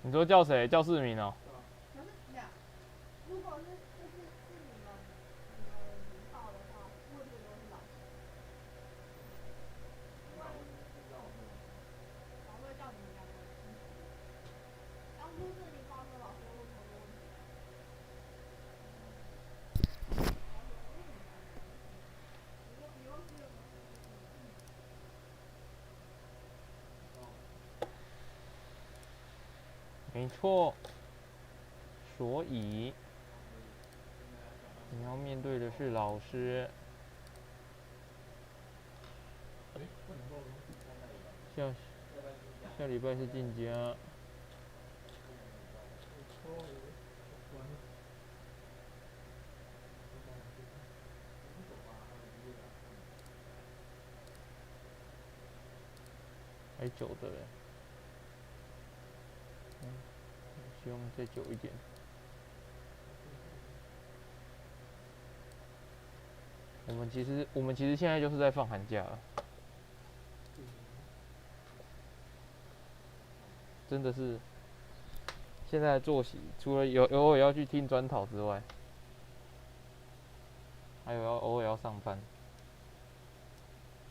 你说叫谁？叫市民哦、可是没有，如果是你们报的话，问最多是老师，老师会叫你们两个一起。当初是你报的时候，老师会问很多问题啊。你忘记了吗？没错。所以你要面对的是老师。下下礼拜是进家。还久的嘞。希望再久一点。我们其实现在就是在放寒假了，真的是现在的作息，除了偶尔要去听专讨之外，还有偶尔要上班。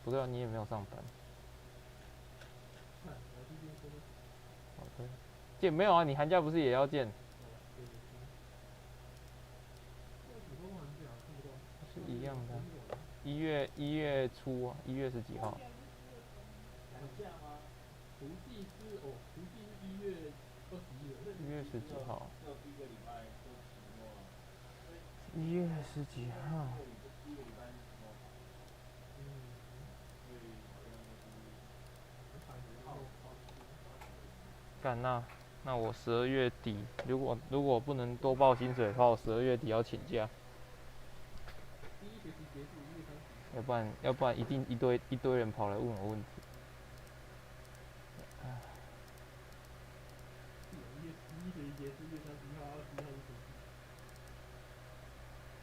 不对啊，你也没有上班。好的，见没有啊？你寒假不是也要见？是一样的。1月初啊，1月十几号？1月十几号？1月十几号？干那我12月底，如果不能多报薪水的话，我12月底要请假。要不然一定一堆人跑来问我问题。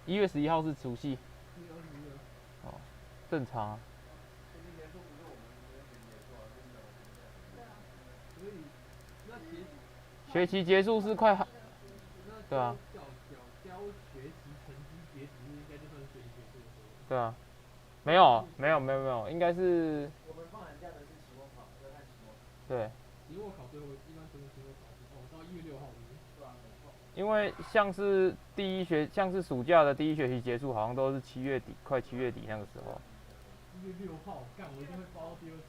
1月11号是除夕。哦，正常啊。学期结束是快，对啊，对啊，没有，应该是我们放寒假的是期末考，要看期末考。对。期末考最后一般全部期末考到1月6号。对啊，没错。因为像是暑假的第一学期结束，好像都是7月底，快7月底那个时候。1月6号，干我一定会包到第二次。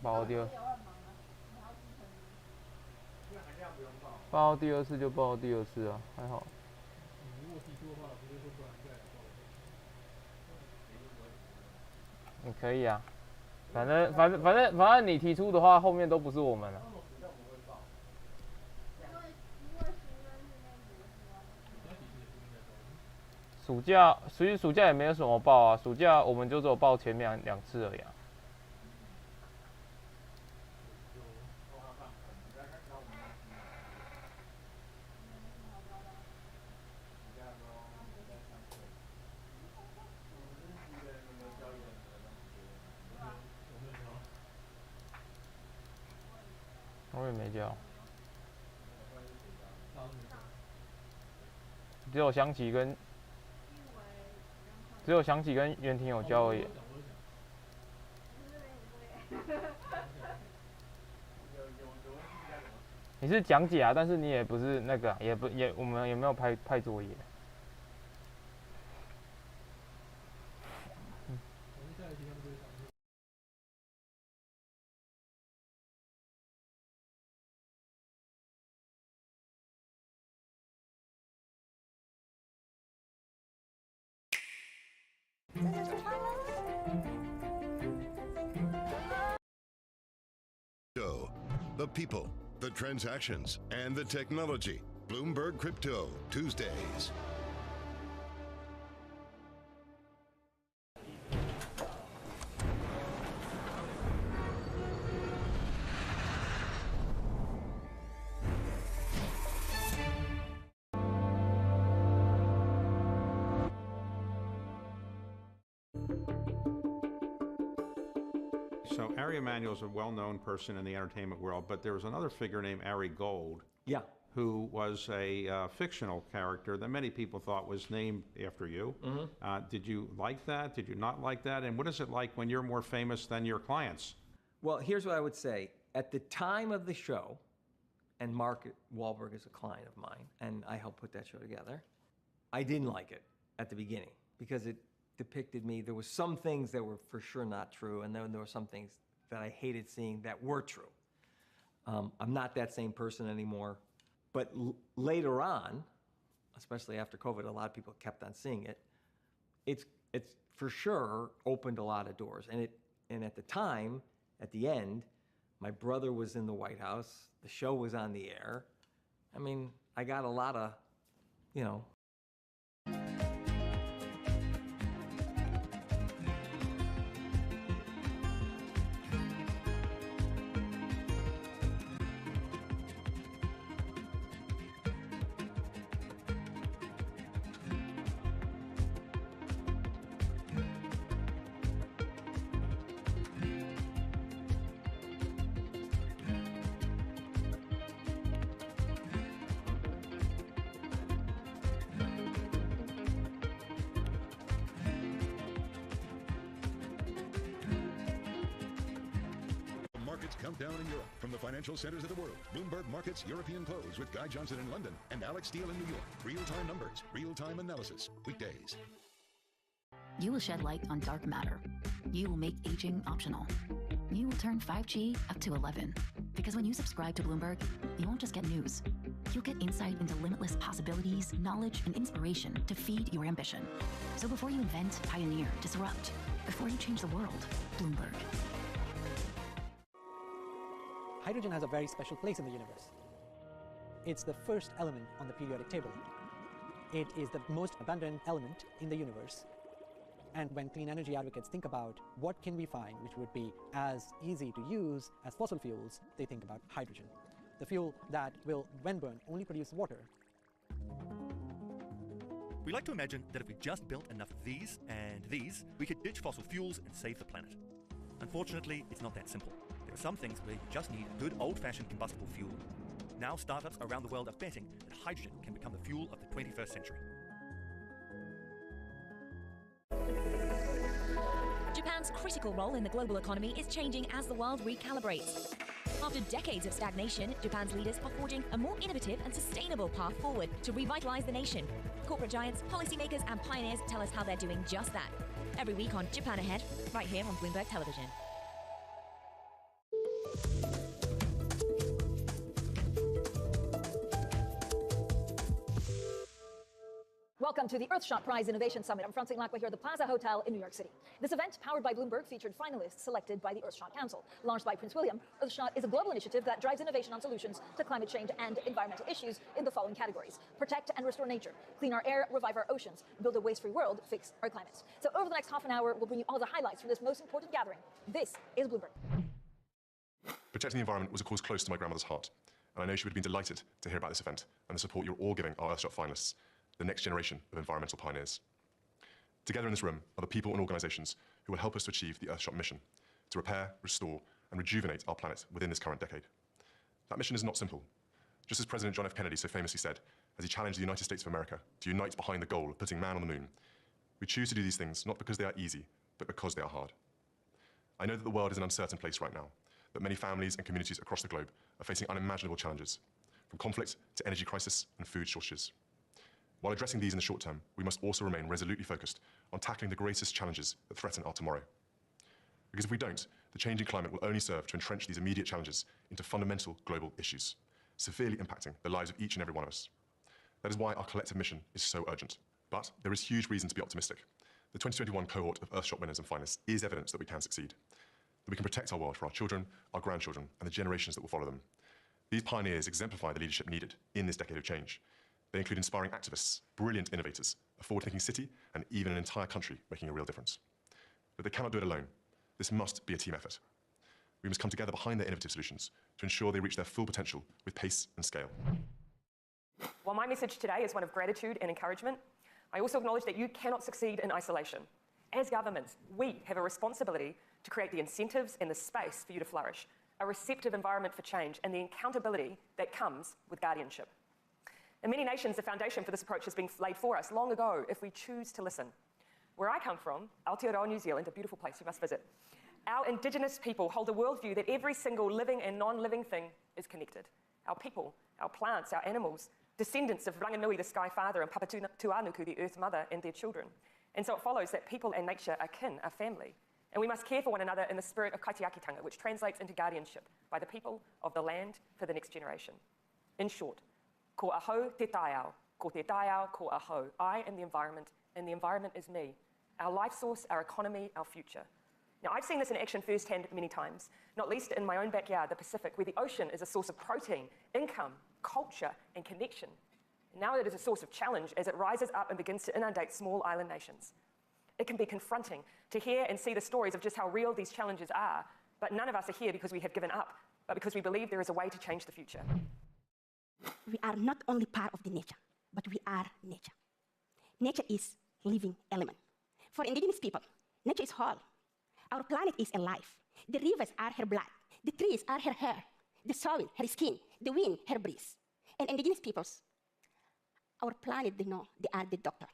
包到第二。报到第二次就报到第二次啊，还好。如果提出的话，老师就说不然再来报。你可以啊，反正你提出的话，后面都不是我们了。其实暑假也没有什么报啊，暑假我们就只有报前两次而已啊。我也没教，只有翔起跟袁婷有教而已。你是讲解啊，但是你也不是那个，我们也没有派作业。The people, the transactions, and the technology. Bloomberg Crypto, Tuesdays. So Ari Emanuel is a well-known person in the entertainment world, but there was another figure named Ari Gold. Yeah. Who was a fictional character that many people thought was named after you. Mm-hmm. Did you like that? Did you not like that? And what is it like when you're more famous than your clients? Well, here's what I would say. At the time of the show, and Mark Wahlberg is a client of mine, and I helped put that show together, I didn't like it at the beginning because it depicted me. There was some things that were for sure not true, and then there were some things that I hated seeing that were true. I'm not that same person anymore. But later on, especially after COVID, a lot of people kept on seeing it. It's for sure opened a lot of doors. And at the time, at the end, my brother was in the White House. The show was on the air. I mean, I got a lot of, you know. Countdown in Europe. From the financial centers of the world, Bloomberg Markets European Close with Guy Johnson in London and Alex Steele in New York. Real-time numbers, real-time analysis. Weekdays. You will shed light on dark matter. You will make aging optional. You will turn 5G up to 11. Because when you subscribe to Bloomberg, you won't just get news. You'll get insight into limitless possibilities, knowledge, and inspiration to feed your ambition. So before you invent, pioneer, disrupt, before you change the world, Bloomberg. Hydrogen has a very special place in the universe. It's the first element on the periodic table. It is the most abundant element in the universe. And when clean energy advocates think about what can we find which would be as easy to use as fossil fuels, they think about hydrogen, the fuel that will, when burned, only produce water. We like to imagine that if we just built enough of these and these, we could ditch fossil fuels and save the planet. Unfortunately, it's not that simple. There are some things where you just need good old-fashioned combustible fuel. Now startups around the world are betting that hydrogen can become the fuel of the 21st century. Japan's critical role in the global economy is changing as the world recalibrates. After decades of stagnation, Japan's leaders are forging a more innovative and sustainable path forward to revitalize the nation. Corporate giants, policymakers, and pioneers tell us how they're doing just that. Every week on Japan Ahead, right here on Bloomberg Television. Welcome to the Earthshot Prize Innovation Summit. I'm Francine Lacqua here at the Plaza Hotel in New York City. This event, powered by Bloomberg, featured finalists selected by the Earthshot Council. Launched by Prince William, Earthshot is a global initiative that drives innovation on solutions to climate change and environmental issues in the following categories: protect and restore nature, clean our air, revive our oceans, build a waste-free world, fix our climate. So over the next half an hour, we'll bring you all the highlights from this most important gathering. This is Bloomberg. Protecting the environment was a cause close to my grandmother's heart, and I know she would have been delighted to hear about this event and the support you're all giving our Earthshot finalists, the next generation of environmental pioneers. Together in this room are the people and organisations who will help us to achieve the Earthshot mission, to repair, restore and rejuvenate our planet within this current decade. That mission is not simple. Just as President John F. Kennedy so famously said, as he challenged the United States of America to unite behind the goal of putting man on the moon, we choose to do these things not because they are easy, but because they are hard. I know that the world is an uncertain place right now, that many families and communities across the globe are facing unimaginable challenges, from conflict to energy crisis and food shortages. While addressing these in the short term, we must also remain resolutely focused on tackling the greatest challenges that threaten our tomorrow. Because if we don't, the changing climate will only serve to entrench these immediate challenges into fundamental global issues, severely impacting the lives of each and every one of us. That is why our collective mission is so urgent. But there is huge reason to be optimistic. The 2021 cohort of Earthshot winners and finalists is evidence that we can succeed, that we can protect our world for our children, our grandchildren, and the generations that will follow them. These pioneers exemplify the leadership needed in this decade of change. They include inspiring activists, brilliant innovators, a forward-thinking city, and even an entire country making a real difference. But they cannot do it alone. This must be a team effort. We must come together behind their innovative solutions to ensure they reach their full potential with pace and scale. While my message today is one of gratitude and encouragement, I also acknowledge that you cannot succeed in isolation. As governments, we have a responsibility to create the incentives and the space for you to flourish, a receptive environment for change, and the accountability that comes with guardianship. In many nations, the foundation for this approach has been laid for us long ago if we choose to listen. Where I come from, Aotearoa, New Zealand, a beautiful place you must visit, our Indigenous people hold a worldview that every single living and non-living thing is connected. Our people, our plants, our animals, descendants of Ranganui, the Sky Father, and Papatuanuku, the Earth Mother, and their children. And so it follows that people and nature are kin, are family. And we must care for one another in the spirit of kaitiakitanga, which translates into guardianship by the people of the land for the next generation. In short, ko ahau te taiao, ko te taiao ko ahau. I am the environment, and the environment is me. Our life source, our economy, our future. Now, I've seen this in action firsthand many times, not least in my own backyard, the Pacific, where the ocean is a source of protein, income, culture, and connection. Now it is a source of challenge as it rises up and begins to inundate small island nations. It can be confronting to hear and see the stories of just how real these challenges are, but none of us are here because we have given up, but because we believe there is a way to change the future. We are not only part of the nature, but we are nature. Nature is living element. For Indigenous people, nature is whole. Our planet is alive. The rivers are her blood. The trees are her hair. The soil, her skin. The wind, her breeze. And Indigenous peoples, our planet, they know they are the doctor.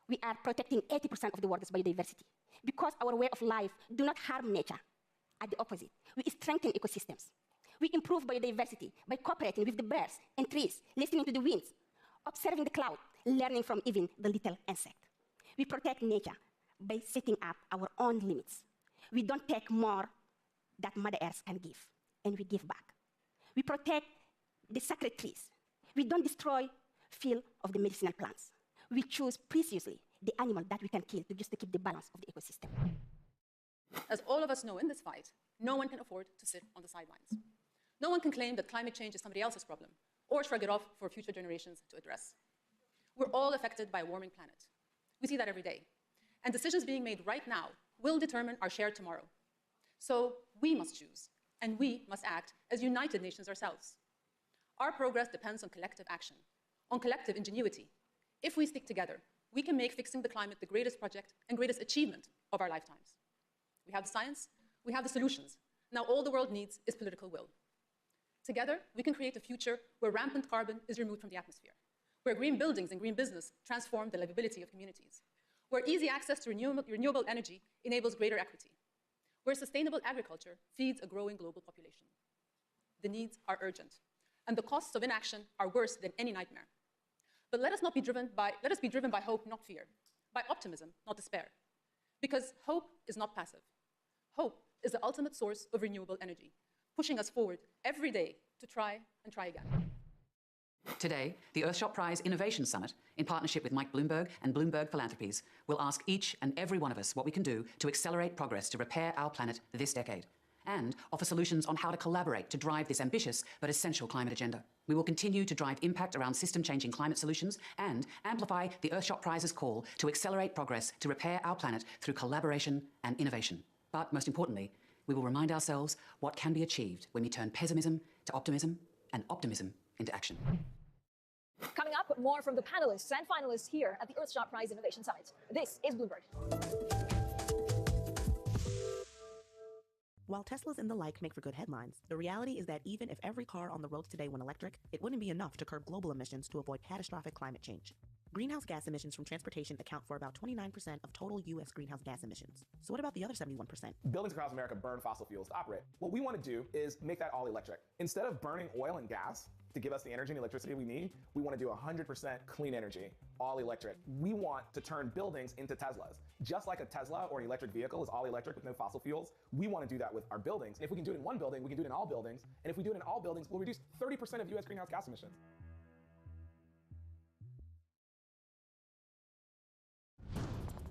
We are protecting 80% of the world's biodiversity because our way of life do not harm nature. At the opposite, we strengthen ecosystems. We improve biodiversity by cooperating with the birds and trees, listening to the winds, observing the cloud, learning from even the little insect. We protect nature by setting up our own limits. We don't take more that Mother Earth can give, and we give back. We protect the sacred trees. We don't destroy field of the medicinal plants. We choose preciously the animal that we can kill just to keep the balance of the ecosystem. As all of us know in this fight, no one can afford to sit on the sidelines. No one can claim that climate change is somebody else's problem or shrug it off for future generations to address. We're all affected by a warming planet. We see that every day. And decisions being made right now will determine our shared tomorrow. So we must choose, and we must act as united nations ourselves. Our progress depends on collective action, on collective ingenuity. If we stick together, we can make fixing the climate the greatest project and greatest achievement of our lifetimes. We have the science, we have the solutions. Now all the world needs is political will. Together, we can create a future where rampant carbon is removed from the atmosphere, where green buildings and green business transform the livability of communities, where easy access to renewable energy enables greater equity, where sustainable agriculture feeds a growing global population. The needs are urgent, and the costs of inaction are worse than any nightmare. But let us be driven by hope, not fear, by optimism, not despair. Because hope is not passive. Hope is the ultimate source of renewable energy, pushing us forward every day to try and try again. Today, the Earthshot Prize Innovation Summit, in partnership with Mike Bloomberg and Bloomberg Philanthropies, will ask each and every one of us what we can do to accelerate progress to repair our planet this decade, and offer solutions on how to collaborate to drive this ambitious but essential climate agenda. We will continue to drive impact around system-changing climate solutions and amplify the Earthshot Prize's call to accelerate progress to repair our planet through collaboration and innovation. But most importantly, we will remind ourselves what can be achieved when we turn pessimism to optimism and optimism into action. Coming up, more from the panelists and finalists here at the Earthshot Prize Innovation Summit. This is Bloomberg. While Teslas and the like make for good headlines, the reality is that even if every car on the roads today went electric, it wouldn't be enough to curb global emissions to avoid catastrophic climate change. Greenhouse gas emissions from transportation account for about 29% of total U.S. greenhouse gas emissions. So what about the other 71%? Buildings across America burn fossil fuels to operate. What we want to do is make that all electric. Instead of burning oil and gas to give us the energy and electricity we need, we want to do 100% clean energy, all electric. We want to turn buildings into Teslas. Just like a Tesla or an electric vehicle is all electric with no fossil fuels, we want to do that with our buildings. And if we can do it in one building, we can do it in all buildings. And if we do it in all buildings, we'll reduce 30% of U.S. greenhouse gas emissions.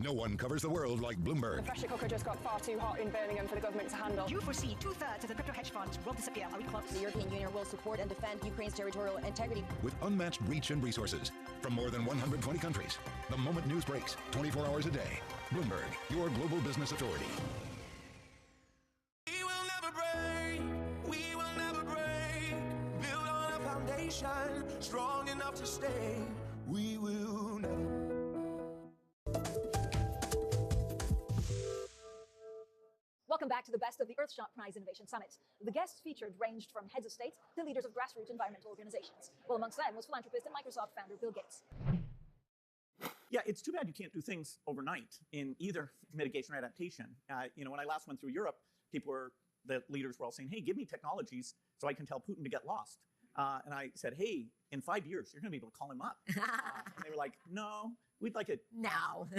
No one covers the world like Bloomberg. The pressure cooker just got far too hot in Birmingham for the government to handle. You foresee 2/3 of the crypto hedge funds will disappear. Are we close? The European Union will support and defend Ukraine's territorial integrity. With unmatched reach and resources from more than 120 countries. The moment news breaks, 24 hours a day. Bloomberg, your global business authority. We will never break. We will never break. Build on a foundation strong enough to stay. We will never. Welcome back to the best of the Earthshot Prize Innovation Summit. The guests featured ranged from heads of state to leaders of grassroots environmental organizations. Well, amongst them was philanthropist and Microsoft founder Bill Gates. Yeah, it's too bad you can't do things overnight in either mitigation or adaptation. When I last went through Europe, the leaders were all saying, hey, give me technologies so I can tell Putin to get lost. And I said, hey, in 5 years, you're going to be able to call him up. And they were like, no, we'd like it now.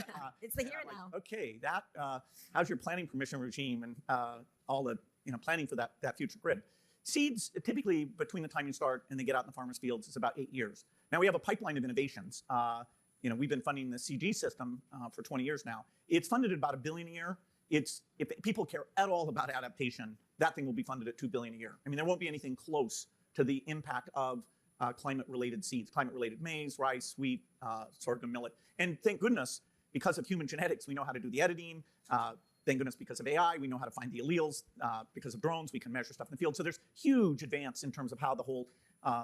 It's the here and now. Okay, how's your planning permission regime and all the planning for that future grid? Seeds, typically between the time you start and they get out in the farmer's fields, is about 8 years. Now we have a pipeline of innovations. We've been funding the CG system for 20 years now. It's funded at about $1 billion a year. If people care at all about adaptation, that thing will be funded at $2 billion a year. I mean, there won't be anything close to the impact of climate-related seeds, climate-related maize, rice, wheat, sorghum, millet. And thank goodness, because of human genetics, we know how to do the editing. Thank goodness, because of AI, we know how to find the alleles. Because of drones, we can measure stuff in the field. So there's huge advance in terms of how the whole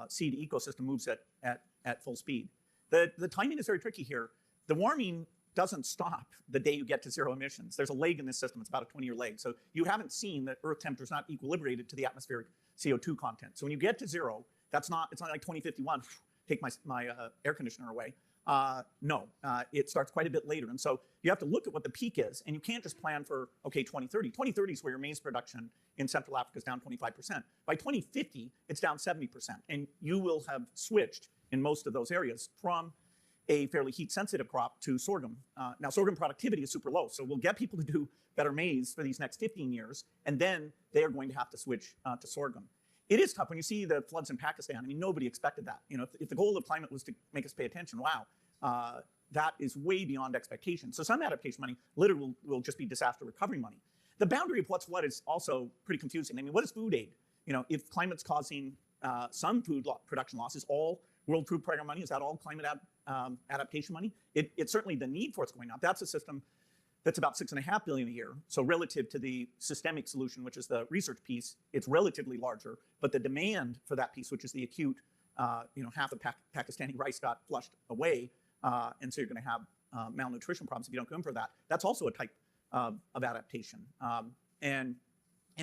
seed ecosystem moves at full speed. The timing is very tricky here. The warming doesn't stop the day you get to zero emissions. There's a leg in this system. It's about a 20-year leg. So you haven't seen that Earth temperature is not equilibrated to the atmospheric CO2 content. So when you get to zero, it's not like 2051, take my air conditioner away. It starts quite a bit later. And so you have to look at what the peak is. And you can't just plan for, 2030. 2030 is where your maize production in Central Africa is down 25%. By 2050, it's down 70%. And you will have switched in most of those areas from a fairly heat-sensitive crop to sorghum. Now, sorghum productivity is super low, so we'll get people to do better maize for these next 15 years, and then they are going to have to switch to sorghum. It is tough when you see the floods in Pakistan. I mean, nobody expected that. If the goal of climate was to make us pay attention, wow, that is way beyond expectation. So some adaptation money literally will just be disaster recovery money. The boundary of what's what is also pretty confusing. I mean, what is food aid? If climate's causing some food production loss, is all World Food Program money, is that all climate adaptation money? It's certainly the need for it's going up. That's a system that's about $6.5 billion a year. So relative to the systemic solution, which is the research piece, it's relatively larger. But the demand for that piece, which is the acute, half of Pakistani rice got flushed away, and so you're going to have malnutrition problems if you don't go in for that. That's also a type of adaptation.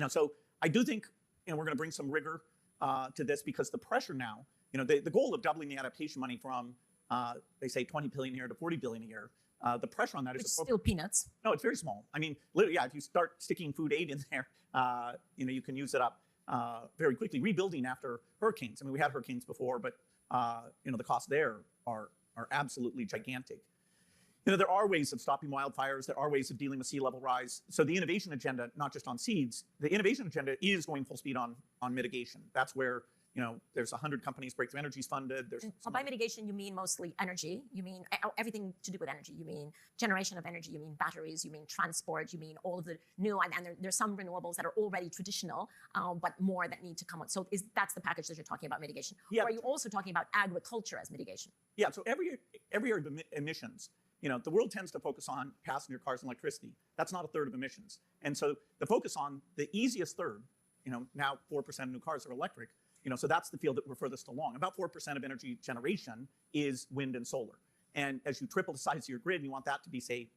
So I do think we're going to bring some rigor to this, because the pressure now, the goal of doubling the adaptation money from, they say 20 billion a year to 40 billion a year, the pressure on that is still peanuts. No, it's very small. I mean, literally, yeah, if you start sticking food aid in there, you can use it up very quickly. Rebuilding after hurricanes. I mean, we had hurricanes before, but the costs there are absolutely gigantic. There are ways of stopping wildfires. There are ways of dealing with sea level rise. So the innovation agenda, not just on seeds, the innovation agenda is going full speed on mitigation. That's where there's 100 companies, Breakthrough Energy's funded. By mitigation, you mean mostly energy. You mean everything to do with energy. You mean generation of energy. You mean batteries. You mean transport. You mean all of the new, and there's some renewables that are already traditional, but more that need to come on. So that's the package that you're talking about mitigation. Yeah. Or are you also talking about agriculture as mitigation? Yeah, so every area of emissions, the world tends to focus on passenger cars and electricity. That's not a third of emissions. And so the focus on the easiest third, now 4% of new cars are electric, so that's the field that we're furthest along. About 4% of energy generation is wind and solar. And as you triple the size of your grid, and you want that to be, say,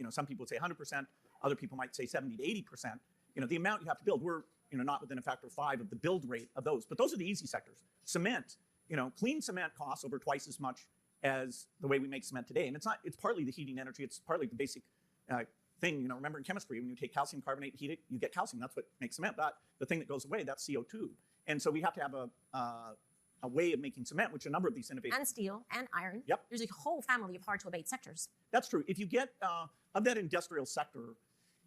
some people would say 100%, other people might say 70 to 80%, the amount you have to build, we're, not within a factor of 5 of the build rate of those. But those are the easy sectors. Cement, clean cement costs over twice as much as the way we make cement today. And it's partly the heating energy, it's partly the basic thing. Remember in chemistry, when you take calcium carbonate, heat it, you get calcium. That's what makes cement. The thing that goes away, that's CO2. And so we have to have a way of making cement, which a number of these innovations. And steel and iron. Yep. There's a whole family of hard-to-abate sectors. That's true. If you get, of that industrial sector,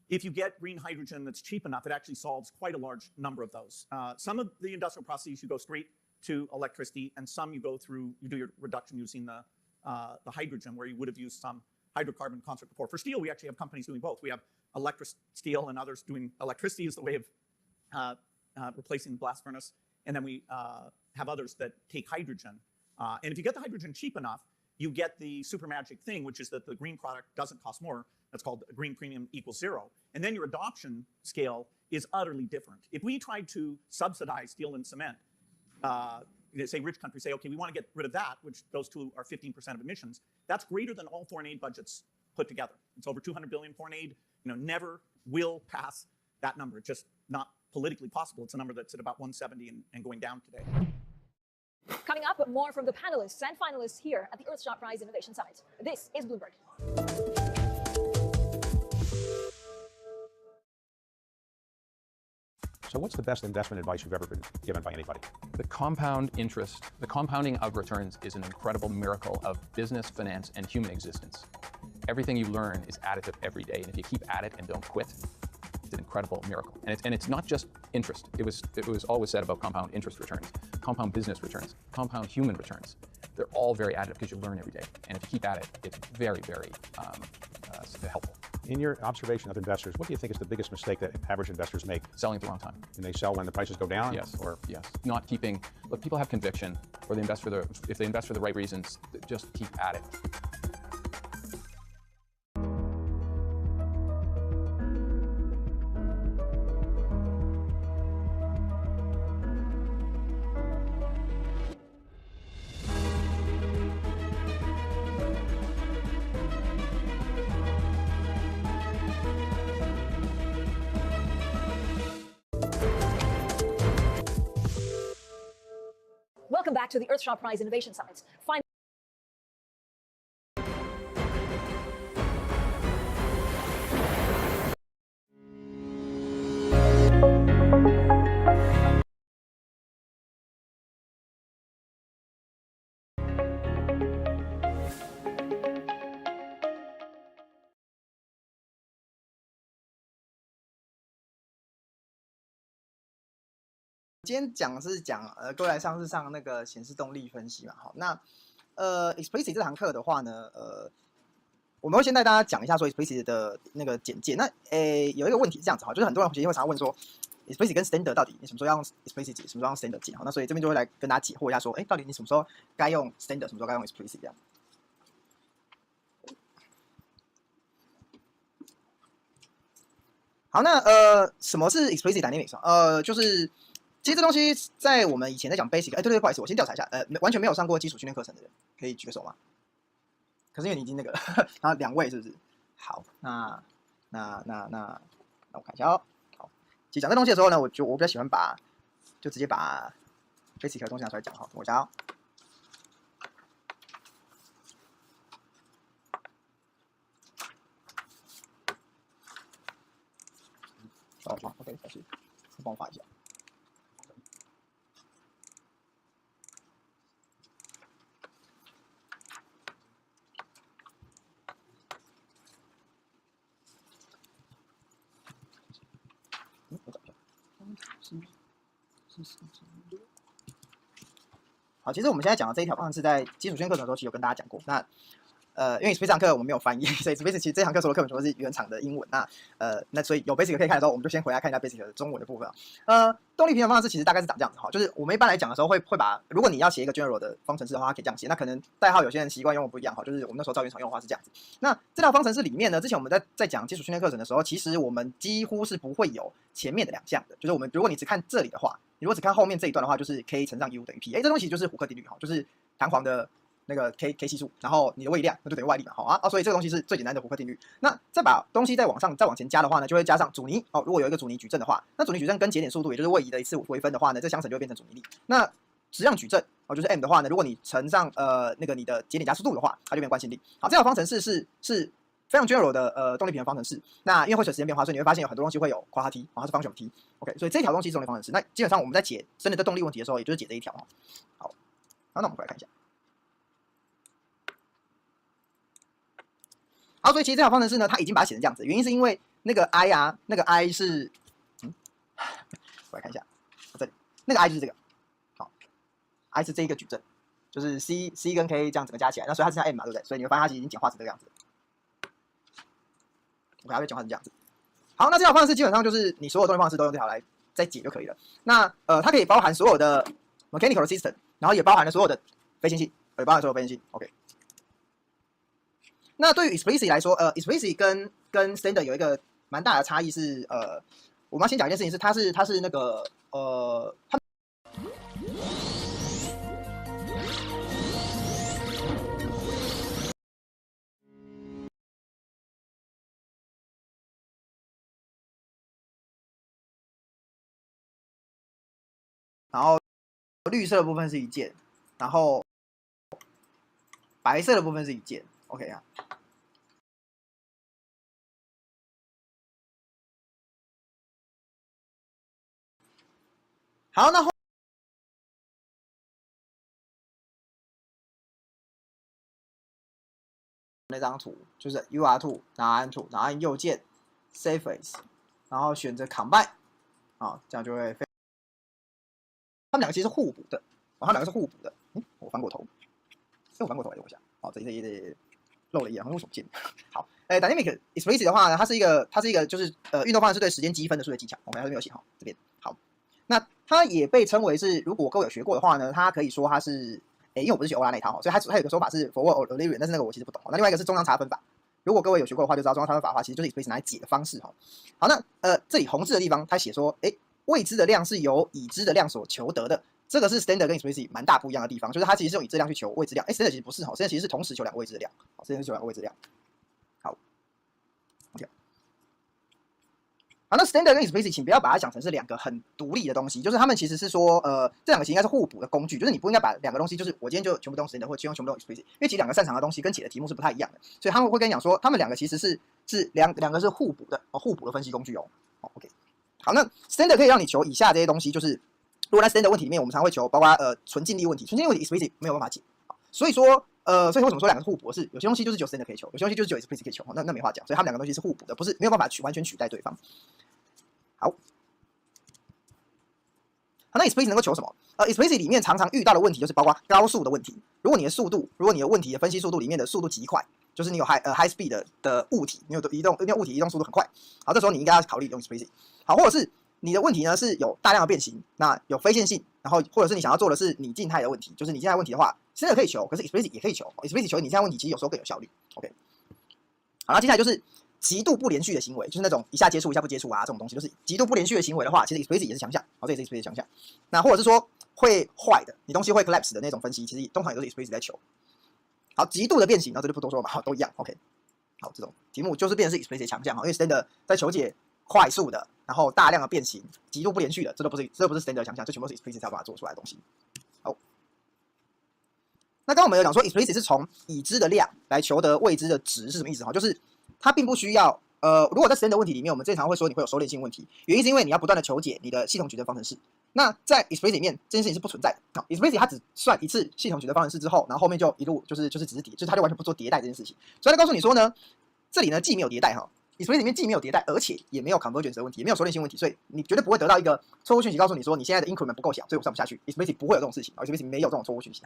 if you get green hydrogen that's cheap enough, it actually solves quite a large number of those. Some of the industrial processes, you go straight to electricity, and some you do your reduction using the hydrogen, where you would have used some hydrocarbon construct before. For steel, we actually have companies doing both. We have electric steel and others doing electricity as the way of replacing the blast furnace. And then we have others that take hydrogen. And if you get the hydrogen cheap enough, you get the super magic thing, which is that the green product doesn't cost more. That's called a green premium equals 0. And then your adoption scale is utterly different. If we tried to subsidize steel and cement, say rich countries say, okay, we want to get rid of that, which those two are 15% of emissions. That's greater than all foreign aid budgets put together. It's over 200 billion foreign aid. Never will pass that number. It's just not politically possible. It's a number that's at about 170 and going down today. Coming up, more from the panelists and finalists here at the Earthshot Prize Innovation Summit. This is Bloomberg. So what's the best investment advice you've ever been given by anybody? The compound interest, the compounding of returns is an incredible miracle of business, finance, and human existence. Everything you learn is additive every day, and if you keep at it and don't quit, it's an incredible miracle. And it's not just interest. It was always said about compound interest returns, compound business returns, compound human returns. They're all very additive because you learn every day. And if you keep at it, it's very, very helpful. In your observation of investors, what do you think is the biggest mistake that average investors make? Selling at the wrong time. And they sell when the prices go down? Yes. Or yes. Not keeping. Look, people have conviction, or they invest if they invest for the right reasons. Just keep at it. Welcome back to the Earthshot Prize Innovation Summit.今天讲是讲各位来上是上那个显示动力分析嘛，好，那explicit 这堂课的话呢，我们会先带大家讲一下说 explicit 的那个简介。那有一个问题是这样子哈，就是很多人其实会常常问说 explicit 跟 standard 到底你什么时候要用 explicit 解，什么时候用 standard 解？好，那所以这边就会来跟大家解惑一下说，到底你什么时候该用 standard， 什么时候该用 explicit 这样。好，那什么是 explicit dynamics？就是。其实这东西在我们以前在讲 basic， 对，不好意思，我先调查一下，完全没有上过基础训练课程的人，可以举个手吗？可是因为你已经那个，然后2位是不是？好，那我看一下哦。好，其实讲这东西的时候呢，我比较喜欢就直接把 basic 的东西拿出来讲哈。等我一下哦。好 ，OK， 小心，帮我画一下。好，其实我们现在讲的这一条方程式在基础训练课程的时候，其实有跟大家讲过。那因为 Explicit 这堂课我们没有翻译，所以 Explicit 其实这堂课所有的课本全都是原厂的英文。那所以有 Basic 可以看的时候，我们就先回来看一下 Basic 的中文的部分啊。动力平衡方程式其实大概是长这样子哈，就是我们一般来讲的时候会把，如果你要写一个 general 的方程式的话，它可以这样写。那可能代号有些人习惯用的不一样哈，就是我们那时候照原厂用的话是这样子。那这条方程式里面呢，之前我们在讲基础训练课程的时候，其实我们几乎是不会有前面的2项的，就是如果你只看这里的话。你如果只看后面这一段的话，就是 k 乘上 u 等于 p， 这东西就是胡克定律哈，就是弹簧的那个 k 系数，然后你的位量那就等于外力嘛，好所以这个东西是最简单的胡克定律。那再把东西再往前加的话呢，就会加上阻尼如果有一个阻尼矩阵的话，那阻尼矩阵跟节点速度，也就是位移的一次微分的话呢，这相乘就会变成阻尼力。那质量矩阵就是 m 的话呢，如果你乘上那个你的节点加速度的话，它就变惯性力。好，这条方程式是非常 general 的动力平衡方程式。那因为会随时间变化，所以你会发现有很多东西会有括号 t， 它是 function t。OK， 所以这条东西是动力方程式。那基本上我们在解真的动力问题的时候，也就是解这一条好，那我们回来看一下。好，所以其实这条方程式呢，它已经把它写成这样子，原因是因为那个 i 啊，那个 i 是我来看一下，这里那个 i 就是这个，好 ，i 是这一个矩阵，就是 c 跟 k 这样整个加起来，那所以它是像 m 嘛，对不对？所以你会发现它其实已经简化成这个样子。OK， 它会简化成这样子。好，那这条方程式基本上就是你所有动力方程式都用这条来再解就可以了。那它可以包含所有的 mechanical system， 然后也包含了所有的非线性，也包含所有非线性。OK。那对于 explicit 来说，explicit 跟 standard 有一个蛮大的差异是，我们要先讲一件事情是，它是那个它然后绿色的部分是1件，然后白色的部分是1件 ，OK 啊。好，那那张图就是 UR2， 然后按 2， 然后按右键 Save As， 然后选择 Combine， 啊，这样就会非。他们两个其实是互补的，他们两个是互补的。我翻过头，我翻过头来，等我一下。哦，这漏了一眼，为什么不见？好，Dynamic Explicit 的话呢，它是一个就是运动方程式对时间积分的数学技巧。我们这边有写哈，这边好。那它也被称为是，如果各位有学过的话呢，它可以说它是。因为我不是学欧拉那一套哈，所以它有个说法是 forward O'Leary， 但是那个我其实不懂。那另外一个是中央差分法，如果各位有学过的话，就知道中央差分法的话，其实就是 explicit 拿来解的方式哈。好，那这里红字的地方，它写说，未知的量是由已知的量所求得的，这个是 standard 跟 explicit 蛮大不一样的地方，就是它其实是用已知量去求未知量，standard 其实不是哈 ，standard 其实是同时求2个未知的量，standard 是求2个未知量。好 ，OK。好，那 standard 跟 explicit 请不要把它想成是2个很独立的东西，就是他们其实是说，这2个其实应该是互补的工具，就是你不应该把2个东西，就是我今天就全部都用 standard， 或全部都用 explicit， 因为其实2个擅长的东西跟写的题目是不太一样的，所以他们会跟你讲说，他们2个其实是两个是互补的互补的分析工具哦。OK， 好，那 standard 可以让你求以下这些东西，就是如果在 standard 问题里面，我们常会求包括纯净力问题，纯净力问题 explicit 没有办法解，所以说为什么说2个是互补？是有些东西就是只有 standard 可以求，有些东西就是只有 explicit 可以求，那没话讲，所以他们2个东西是互补的，不是没有办法完全取代对方。好，那 explicit 能够求什么？explicit 里面常常遇到的问题就是包括高速的问题。如果你的问题的分析速度里面的速度极快，就是你有 high speed 的物体，你有物体移动速度很快，好，这时候你应该要考虑用 explicit。好，或者是你的问题呢是有大量的变形，那有非线性，然后或者是你想要做的是拟静态的问题，就是拟静态问题的话，真的可以求，可是 explicit 也可以求。explicit 求拟静态问题其实有时候更有效率。OK， 好，那接下来就是极度不连续的行为，就是那种一下接触一下不接触啊，这种东西就是极度不连续的行为的话，其实 explicit 也是强项，这也是 explicit 强项。那或者是说会坏的，你东西会 collapse 的那种分析，其实通常也都是 explicit 在求。好，极度的变形，这就不多说了嘛，好，都一样。OK， 好，这种题目就是变成是 explicit 强项，因为 standard 在求解快速的，然后大量的变形，极度不连续的，这都不是 standard 强项，这全部都是 explicit 才有办法做出来的东西。好，那刚刚我们有讲说 explicit 是从已知的量来求得未知的值是什么意思？就是它并不需要如果在 standard 问题里面，我们经常会说你会有收敛性问题，原因是因为你要不断的求解你的系统矩阵方程式。那在 explicit 里面，这件事情是不存在的。explicit 它只算一次系统矩阵方程式之后，然后后面就一路就是只是叠，就是它就完全不做迭代这件事情。所以它告诉你说呢，这里呢既没有迭代explicit 里面既没有迭代，而且也没有 convergence 的问题，也没有收敛性问题，所以你绝对不会得到一个错误讯息告诉你说你现在的 increment 不够小，所以我算不下去。explicit 不会有这种事情，explicit 没有这种错误讯息。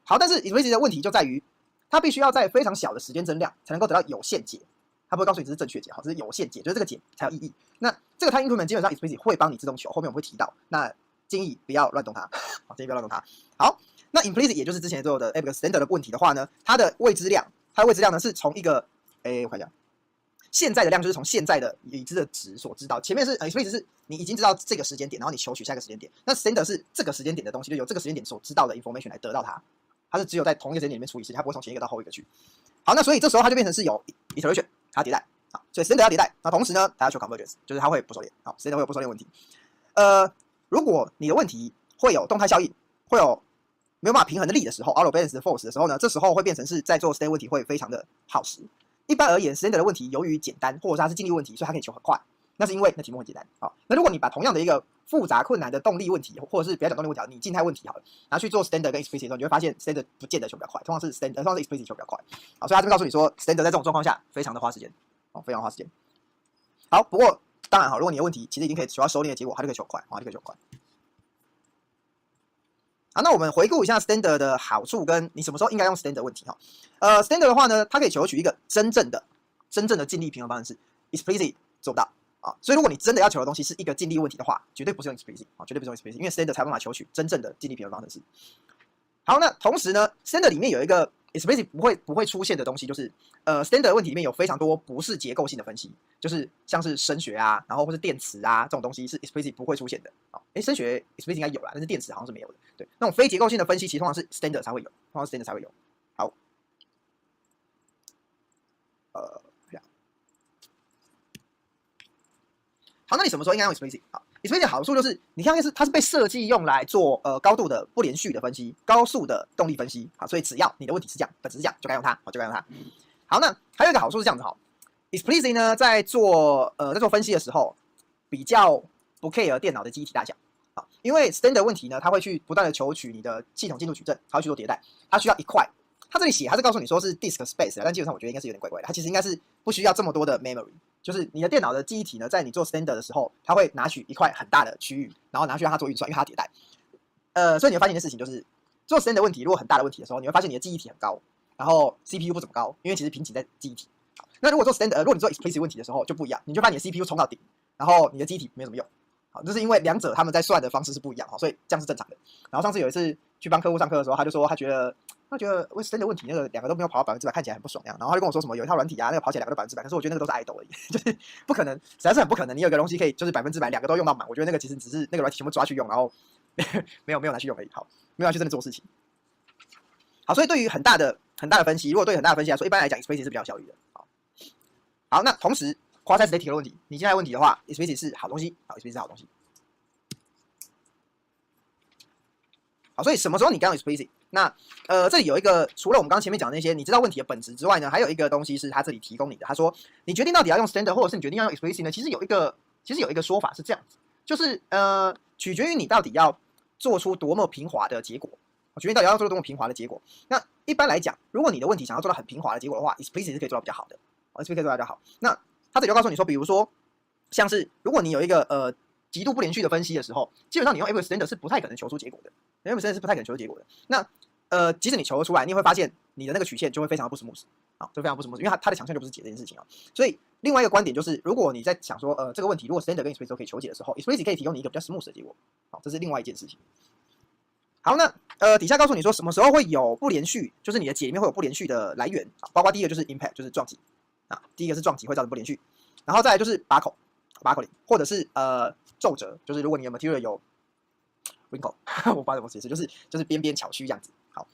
好，但是 explicit 的问题就在于，它必须要在非常小的时间增量才能够得到有限解。它不会告诉你这是正确解，这是有限解，就是这个解才有意义。那这个 time increment 基本上 explicit 会帮你自动求，后面我们会提到。那建议不要乱动它，建议不要乱动它。好，那 implicit 也就是之前做的 standard 的问题的话呢，它的未知量呢是从一个我看一下，现在的量就是从现在的已知的值所知道。前面是explicit 是你已经知道这个时间点，然后你求取下一个时间点。那 standard 是这个时间点的东西，就由这个时间点所知道的 information 来得到它。它是只有在同一个时间点里面处理事情，它不会从前一个到后一个去。好，那所以这时候它就变成是有 iteration。它要迭代，好，所以 standard 要迭代，那同时呢，它要求 convergence， 就是它会不收敛，好 ，standard 会有不收敛问题。如果你的问题会有动态效应，会有没有办法平衡的力的时候 ，out of balance 的 force 的时候呢，这时候会变成是在做 standard 问题会非常的耗时。一般而言 ，standard 的问题由于简单或者是它是静力问题，所以它可以求很快，那是因为那题目很简单。好，那如果你把同样的一个复杂困难的动力问题，或者是不要讲动力问题，你静态问题好了，拿去做 standard 跟 explicit 的时候，你会发现 standard 不见得求比较快，通常是 explicit 求比较快。好，所以他这边告诉你说 standard 在这种状况下非常的花时间，非常花时间。好，不过当然好，如果你的问题其实已经可以求到收敛的结果，它就可以求快，它就可以求快。好，那我们回顾一下 standard 的好处跟你什么时候应该用 standard 问题哈。standard 的话呢，它可以求取一个真正的静力平衡方程式 ，explicit 做不到。啊，所以如果你真的要求的东西是一个静力问题的话，绝对不是用 explicit 啊，绝对不是用 explicit， 因为 standard 才有办法求取真正的静力平衡方程式。好，那同时呢 ，standard 里面有一个 explicit 不会出现的东西，就是standard 问题里面有非常多不是结构性的分析，就是像是声学啊，然后或是电磁啊这种东西是 explicit 不会出现的。啊，声学 explicit 应该有啦，但是电磁好像是没有的。对，那种非结构性的分析，其实通常是 standard 才会有，通常是 standard 才会有。好，好，那你什么时候应该用 explicit？ 好， explicit 的好处就是，你看它是被设计用来做高度的不连续的分析，高速的动力分析啊，所以只要你的问题是这样，本质是这样，就该用它，好，就该用它。好，那还有一个好处是这样子哈 ，explicit 呢在做分析的时候，比较不 care 电脑的记忆体大小啊，因为 standard 问题呢，它会去不断的求取你的系统进度矩阵，它会去做迭代，它需要一块。它这里写，它是告诉你说是 disk space， 但基本上我觉得应该是有点怪怪的。它其实应该是不需要这么多的 memory， 就是你的电脑的记忆体呢，在你做 standard 的时候，它会拿取一块很大的区域，然后拿去让它做运算，因为它迭代。所以你会发现一件事情，就是做 standard 问题，如果很大的问题的时候，你会发现你的记忆体很高，然后 CPU 不怎么高，因为其实瓶颈在记忆体。那如果做 standard， 如果你做 explicit 问题的时候就不一样，你就把你的 CPU 冲到顶，然后你的记忆体没什么用。好，这是因为两者他们在算的方式是不一样，所以这样是正常的。然后上次有一次去帮客户上课的时候，他就说他觉得为 standard 问题那个两个都没有跑到100%，看起来很不爽那样。然后他就跟我说什么有一套软体啊，那个跑起来两个都100%，可是我觉得那个都是 idle 而已，就是不可能，实在是很不可能。你有个东西可以就是100%两个都用到满，我觉得那个其实只是那个软体全部抓去用，然后没有拿去用而已。好，没有拿去真的做事情。好，所以对于很大的分析，如果对很大的分析来说，一般来讲 explicit 是比较有效率的。好，那同时 quasi-static 的问题，你现在问题的话 explicit 是好东西，好 explicit 是好东西。好，所以什么时候你该用 explicit？ 那这里有一个，除了我们刚刚前面讲的那些，你知道问题的本质之外呢，还有一个东西是他这里提供你的。他说，你决定到底要用 standard， 或者是你决定要用 explicit 呢？其实有一个说法是这样子，就是取决于你到底要做出多么平滑的结果。取决于到底要做多么平滑的结果。那一般来讲，如果你的问题想要做到很平滑的结果的话 ，explicit 是可以做到比较好的。explicit 可以做到比较好。那他这里就告诉你说，比如说像是如果你有一个极度不连续的分析的时候，基本上你用 every standard 是不太可能求出结果的。every standard 是不太可能求出结果的。那即使你求得出来，你也会发现你的那个曲线就会非常的不 smooth， 就非常不 smooth， 因为它的强项就不是解这件事情啊。所以另外一个观点就是，如果你在想说这个问题如果 standard 跟 explicit 都可以求解的时候 ，explicit 可以提供你一个比较 smooth 的结果。好，这是另外一件事情。好，那底下告诉你说什么时候会有不连续，就是你的解里面会有不连续的来源，包括第一个就是 impact， 就是撞击啊，第一个是撞击会造成不连续，然后再来就是 buckling， 或者是皱褶，就是如果你的 material 有 wrinkle， 我不知道怎么解释，就是边边巧虚这样子，好，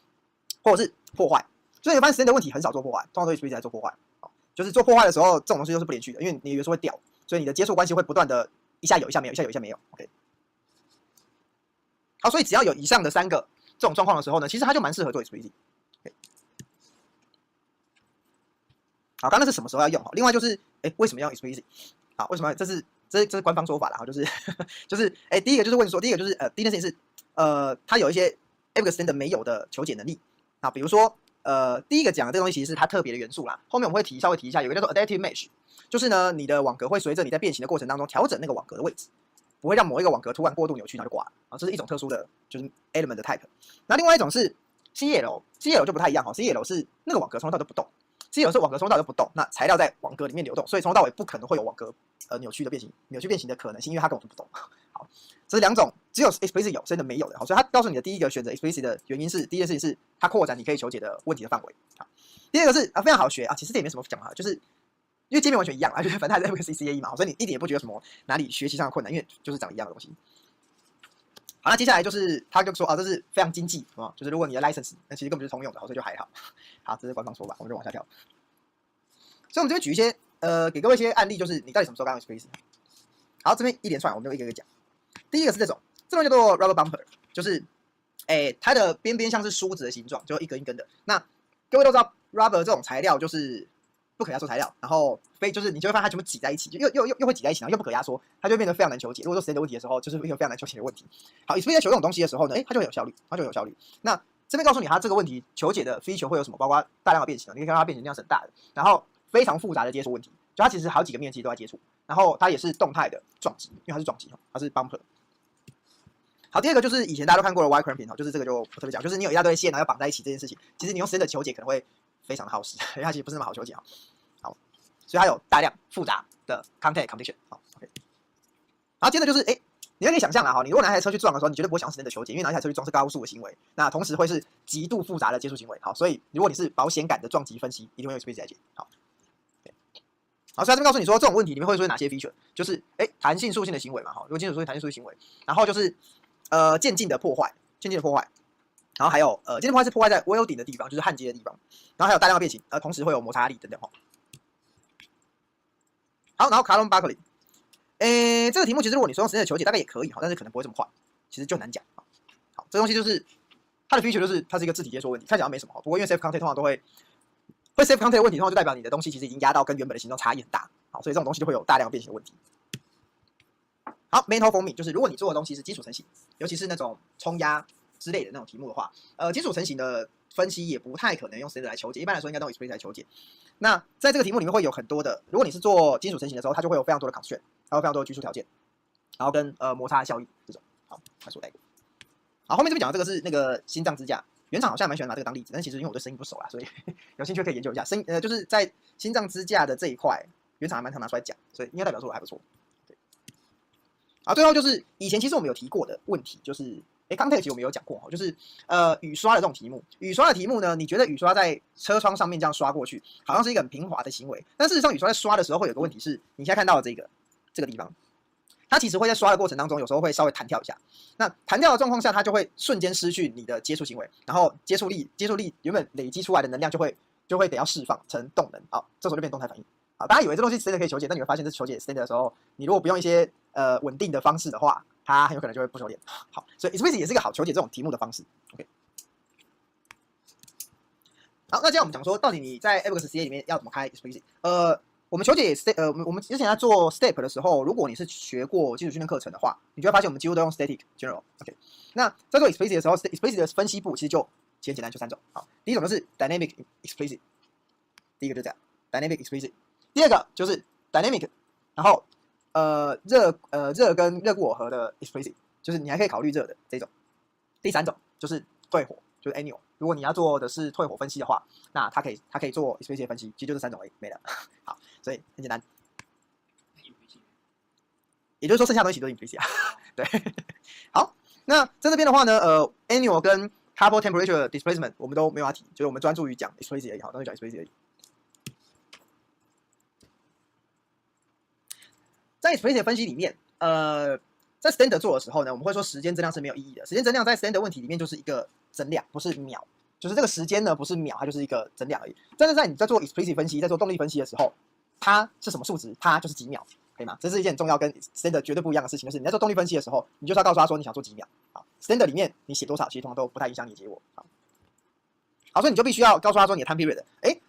或者是破坏，所以你发现 standard 问题很少做破坏，通常都是 explicit 来做破坏，好，就是做破坏的时候，这种东西都是不连续的，因为你元素会掉，所以你的接触关系会不断的一下有一下没有，一下有一下没有 ，OK。好，所以只要有以上的3个这种状况的时候呢，其实它就蛮适合做 explicit。Okay。好，刚刚是什么时候要用？另外就是，为什么要用 explicit？ 好，为什么？这是官方说法啦，就是第一个就是问说，第一个就是第一件事情是，它有一些 every standard 没有的求解能力啊，比如说第一个讲的这个东西其实是它特别的元素啦，后面我们会稍微提一下，有一个叫做 adaptive mesh， 就是呢你的网格会随着你在变形的过程当中调整那个网格的位置。不会让某一个网格突然过度扭曲，然后就挂了啊，这是一种特殊的，就是 element 的 type。那另外一种是 CEL 就不太一样哈 ，CEL 是那个网格从头到尾都不动 ，CEL 是网格从头到尾都不动，那材料在网格里面流动，所以从头到尾不可能会有网格扭曲变形的可能性，因为它根本就不动。好，这是2种，只有 explicit 有，真的没有的。好，所以它告诉你的第一个选择 explicit 的原因是，第一件事情是它扩展你可以求解的问题的范围。好，第二个是非常好学啊，其实这也没什么讲啊，就是因为界面完全一样啊，就是反正还是 CCAE 嘛，所以你一点也不觉得什么哪里学习上的困难，因为就是长一样的东西。好，那接下来就是他就说这是非常经济啊，就是如果你的 license 那其实根本就是通用的，所以就还好。好，这是官方说法，我们就往下跳。所以我们这边举一些给各位一些案例，就是你到底什么时候该用 explicit。好，这边一连串我们就一个一个讲。第一个是这种叫做 rubber bumper， 就是它的边边像是梳子的形状，就一根一根的。那各位都知道 rubber 这种材料就是不可压缩材料，然后就是你就会发现它全部挤在一起，就又会挤在一起，然后又不可压缩，它就会变得非常难求解。如果说 standard 问题的时候，就是一个非常难求解的问题。好 ，explicit 求这种东西的时候呢，它就很有效率，那这边告诉你它这个问题求解的 feature 会有什么，包括大量的变形，你可以看到它变形量是很大的，然后非常复杂的接触问题，就它其实好几个面积都在接触，然后它也是动态的撞击，因为它是撞击，它是 bumper。好，第二个就是以前大家都看过的 wire clamping， 就是这个就不特别讲，就是你有一大堆线然后要绑在一起这件事情，其实你用 standard 求解可能会非常的耗时，因为它其实不是那么好求解啊。好，所以它有大量复杂的 contact condition。好 ，OK。然后接着就是你可以想象啊，你如果拿台车去撞的时候，你绝对不会想standard求解，因为拿一台车去撞是高速的行为，那同时会是极度复杂的接触行为。好，所以如果你是保险感的撞击分析，一定会用 explicit 来解。好。好，所以他这边告诉你说，这种问题里面会出现哪些 feature， 就是弹性属性的行为嘛，如果金属属性弹性属性行为，然后就是渐进的破坏，然后还有渐进破坏是破坏在 welding 的地方，就是焊接的地方，然后还有大量的变形，同时会有摩擦力等等。好，然后 column buckling，这个题目其实如果你说用 standard 求解，大概也可以，但是可能不会这么快，其实就难讲。好，这东西就是它的 feature 就是它是一个字体解说问题，看起来没什么，不过因为 safe content 通常都会 safe content 的问题，通常就代表你的东西其实已经压到跟原本的形状差异很大，好，所以这种东西就会有大量变形的问题。好 ，mental forming 就是如果你做的东西是基础成型，尤其是那种冲压之类的那种题目的话，基础成型的分析也不太可能用 standard 来求解，一般来说应该都用 explicit 来求解。那在这个题目里面会有很多的，如果你是做基础成型的时候，它就会有非常多的 constraint， 还有非常多的拘束条件，然后跟摩擦效应这种。好，快速带过。好，后面这边讲的这个是那个心脏支架，原厂好像蛮喜欢拿这个当例子，但是其实因为我对声音不熟啦，所以有兴趣可以研究一下。就是在心脏支架的这一块，原厂还蛮常拿出来讲，所以应该代表说我还不错。对。好，最后就是以前其实我们有提过的问题，就是context 我们有讲过，就是雨刷的这种题目，雨刷的题目呢，你觉得雨刷在车窗上面这样刷过去，好像是一个很平滑的行为，但事实上雨刷在刷的时候会有个问题是，你现在看到的这个地方，它其实会在刷的过程当中，有时候会稍微弹跳一下。那弹跳的状况下，它就会瞬间失去你的接触行为，然后接触力原本累积出来的能量就会得要释放成动能，好，这时候就变动态反应。好，大家以为这东西 standard 可以求解，但你会发现这求解 standard 的时候，你如果不用一些稳定的方式的话，它很有可能就会不收敛。好，所以 explicit 也是一个好求解这种题目的方式。OK， 好，那这样我们讲说，到底你在 abaqus CA 里面要怎么开 explicit？我们求解我们之前在做 step 的时候，如果你是学过基础训练课程的话，你就会发现我们几乎都用 static general。OK， 那在做 explicit 的时候 ，explicit 的分析部其实就其实很简单，就3种。好，第一种就是 dynamic explicit， 第一个就是这样 dynamic explicit。第二个就是 dynamic， 然后热跟热固耦合的 explicit， 就是你还可以考虑热的这种。第三种就是退火，就是 annual。如果你要做的是退火分析的话，那它可以做 explicit 分析，其实就这3种而已，没了。好，所以很简单。也就是说，剩下的东西都是 implicit 啊。对，好，那在这边的话呢，annual 跟 couple temperature displacement 我们都没有要提，就是我们专注于讲 explicit 而已，好，都是讲 explicit 而已。在 explicit 分析里面，在 standard 做的时候呢，我们会说时间增量是没有意义的。时间增量在 standard 问题里面就是一个增量，不是秒，就是这个时间呢不是秒，它就是一个增量而已。但是在你在做 explicit 分析，在做动力分析的时候，它是什么数值，它就是几秒，可以吗？这是一件很重要跟 standard 绝对不一样的事情，就是你在做动力分析的时候，你就是要告诉他说你想做几秒。好 ，standard 里面你写多少，其实通常都不太影响你的结果。好，所以你就必须要告诉他说你的 time period。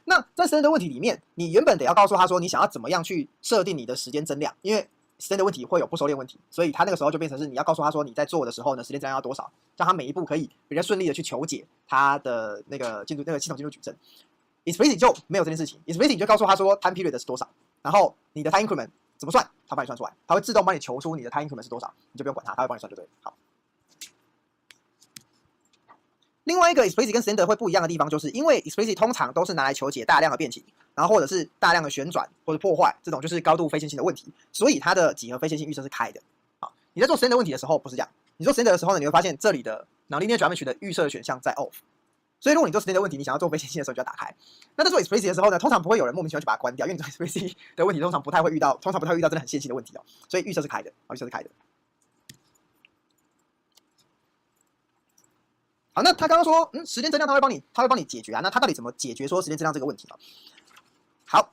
那在 standard 问题里面，你原本得要告诉他说你想要怎么样去设定你的时间增量，因为 standard 问题会有不收敛问题，所以他那个时候就变成是你要告诉他说你在做的时候呢，时间增量要多少，让他每一步可以比较顺利的去求解他的那个系统进度矩阵。explicit 就没有这件事情 ，explicit 你就告诉他说 time period 是多少，然后你的 time increment 怎么算，他帮你算出来，他会自动帮你求出你的 time increment 是多少，你就不用管他，他会帮你算就对了。好。另外一个 explicit 跟 standard 会不一样的地方，就是因为 explicit 通常都是拿来求解大量的变形，然后或者是大量的旋转或者破坏这种就是高度非线性的问题，所以它的几何非线性预设是开的。好，你在做 standard 问题的时候不是这样，你做 standard 的时候呢，你会发现这里的 nonlinear geometry 的预设选项在 off， 所以如果你做 standard 问题，你想要做非线性的时候，你就要打开。那在做 explicit 的时候呢，通常不会有人莫名其妙去把它关掉，因为你做 explicit 的问题通常不太会遇到真的很线性的问题哦，所以预设是开的，预设是开的。好，那他刚刚说，时间增量他会帮你解决啊。那他到底怎么解决说时间增量这个问题呢？好，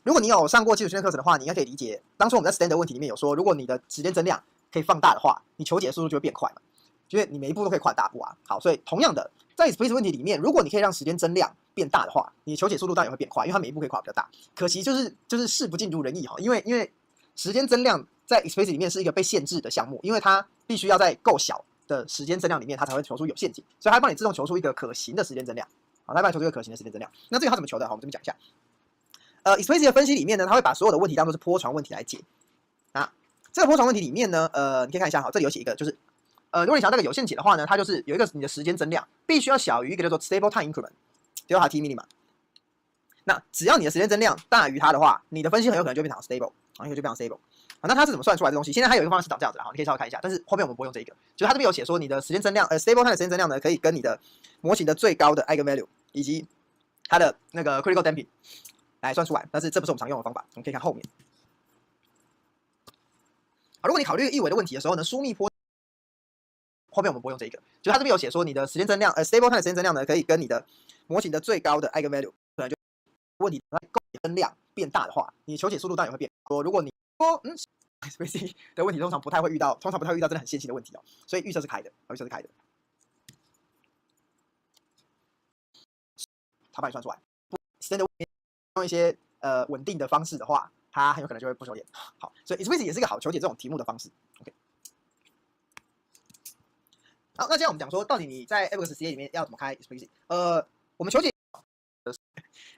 如果你有上过基础训练课程的话，你应该可以理解，当初我们在 standard 问题里面有说，如果你的时间增量可以放大的话，你求解速度就会变快嘛，因为你每一步都可以跨大步啊。好，所以同样的，在 explicit 问题里面，如果你可以让时间增量变大的话，你的求解速度当然也会变快，因为它每一步可以跨比较大。可惜就是事不尽如人意哈，因为时间增量在 explicit 里面是一个被限制的项目，因为它必须要在够小的时间增量里面，它才会求出有陷阱，所以它会帮你自动求出一个可行的时间增量。好，它帮你求出一个可行的时间增量。那这个它怎么求的？好，我们这边讲一下。explicit 的分析里面呢，它会把所有的问题当作是波长问题来解。啊，这个波长问题里面呢，你可以看一下，好，这里有写一个，就是如果你想要这个有限解的话呢，它就是有一个你的时间增量必须要小于一个叫做 stable time increment， 丢它 t minima。那只要你的时间增量大于它的话，你的分析很有可能就变成 stable， 啊，就变成 stable。好，那它是怎么算出来的东西？现在它有一个方式长这样子，好，你可以稍微看一下，但是后面我们不会用这个，就是它这边有写说你的时间增量，stable time 的时间增量呢，可以跟你的模型的最高的 eigenvalue 以及它的那个 critical damping 来算出来，但是这不是我们常用的方法，我们可以看后面。好，如果你考虑一维的问题的时候呢，疏密波后面我们不会用这个，就是它这边有写说你的时间增量，stable time 的时间增量呢，可以跟你的模型的最高的 eigenvalue 可能就问题它增量变大的话，你求解速度当然也会变。如果你说，explicit 的问题通常不太会遇到真的很线性的问题哦，所以预设是开的，预设是开的。它帮你算出来。standard 用一些稳定的方式的话，它很有可能就会不收敛。好，所以 explicit 也是一个好求解这种题目的方式。OK。好，那这样我们讲说，到底你在 abaqus CA 里面要怎么开 explicit？ 我们求解。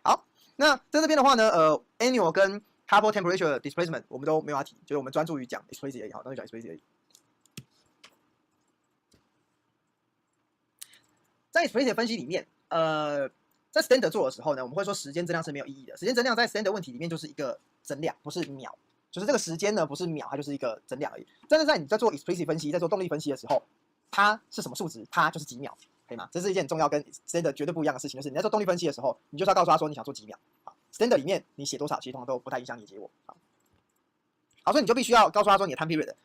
好，那在这边的话呢，annual 跟 couple temperature displacement 我们都没有要提，就是我们专注于讲 explicit 而已，好，那就讲 explicit 而已。在 explicit 分析里面，在 standard 做的时候呢，我们会说时间增量是没有意义的。时间增量在 standard 问题里面就是一个增量，不是秒，就是这个时间呢不是秒，它就是一个增量而已。但是在你在做 explicit 分析，在做动力分析的时候，它是什么数值，它就是几秒，可以吗？这是一件很重要跟 standard 绝对不一样的事情，就是你在做动力分析的时候，你就是要告诉他说你想做几秒。好 ，standard 里面你写多少，其实通常都不太影响你的结果。好，所以你就必须要告诉他说你的 time period。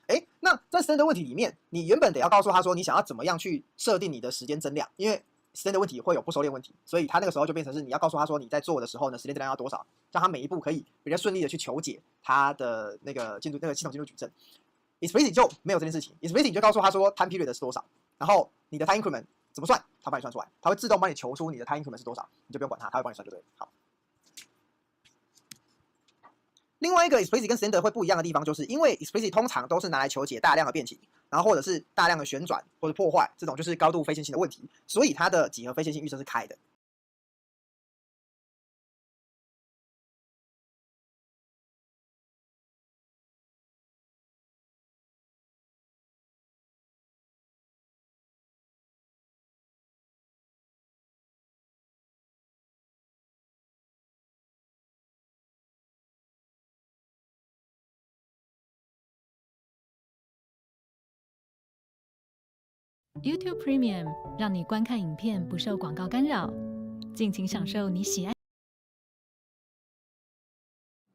那在 standard 问题里面，你原本得要告诉他说你想要怎么样去设定你的时间增量，因为 standard 问题会有不收敛问题，所以他那个时候就变成是你要告诉他说你在做的时候呢，时间增量要多少，让他每一步可以比较顺利的去求解他的那个系统进度矩阵。explicit 就没有这件事情 ，explicit 你就告诉他说 time period 是多少，然后你的 time increment 怎么算，他帮你算出来，他会自动帮你求出你的 time increment 是多少，你就不用管它，他会帮你算就对了。好。另外一个 explicit 跟 standard 会不一样的地方，就是因为 explicit 通常都是拿来求解大量的变形，然后或者是大量的旋转或者破坏这种就是高度非线性的问题，所以它的几何非线性预设是开的。YouTube Premium 让你观看影片不受广告干扰，尽情享受你喜爱。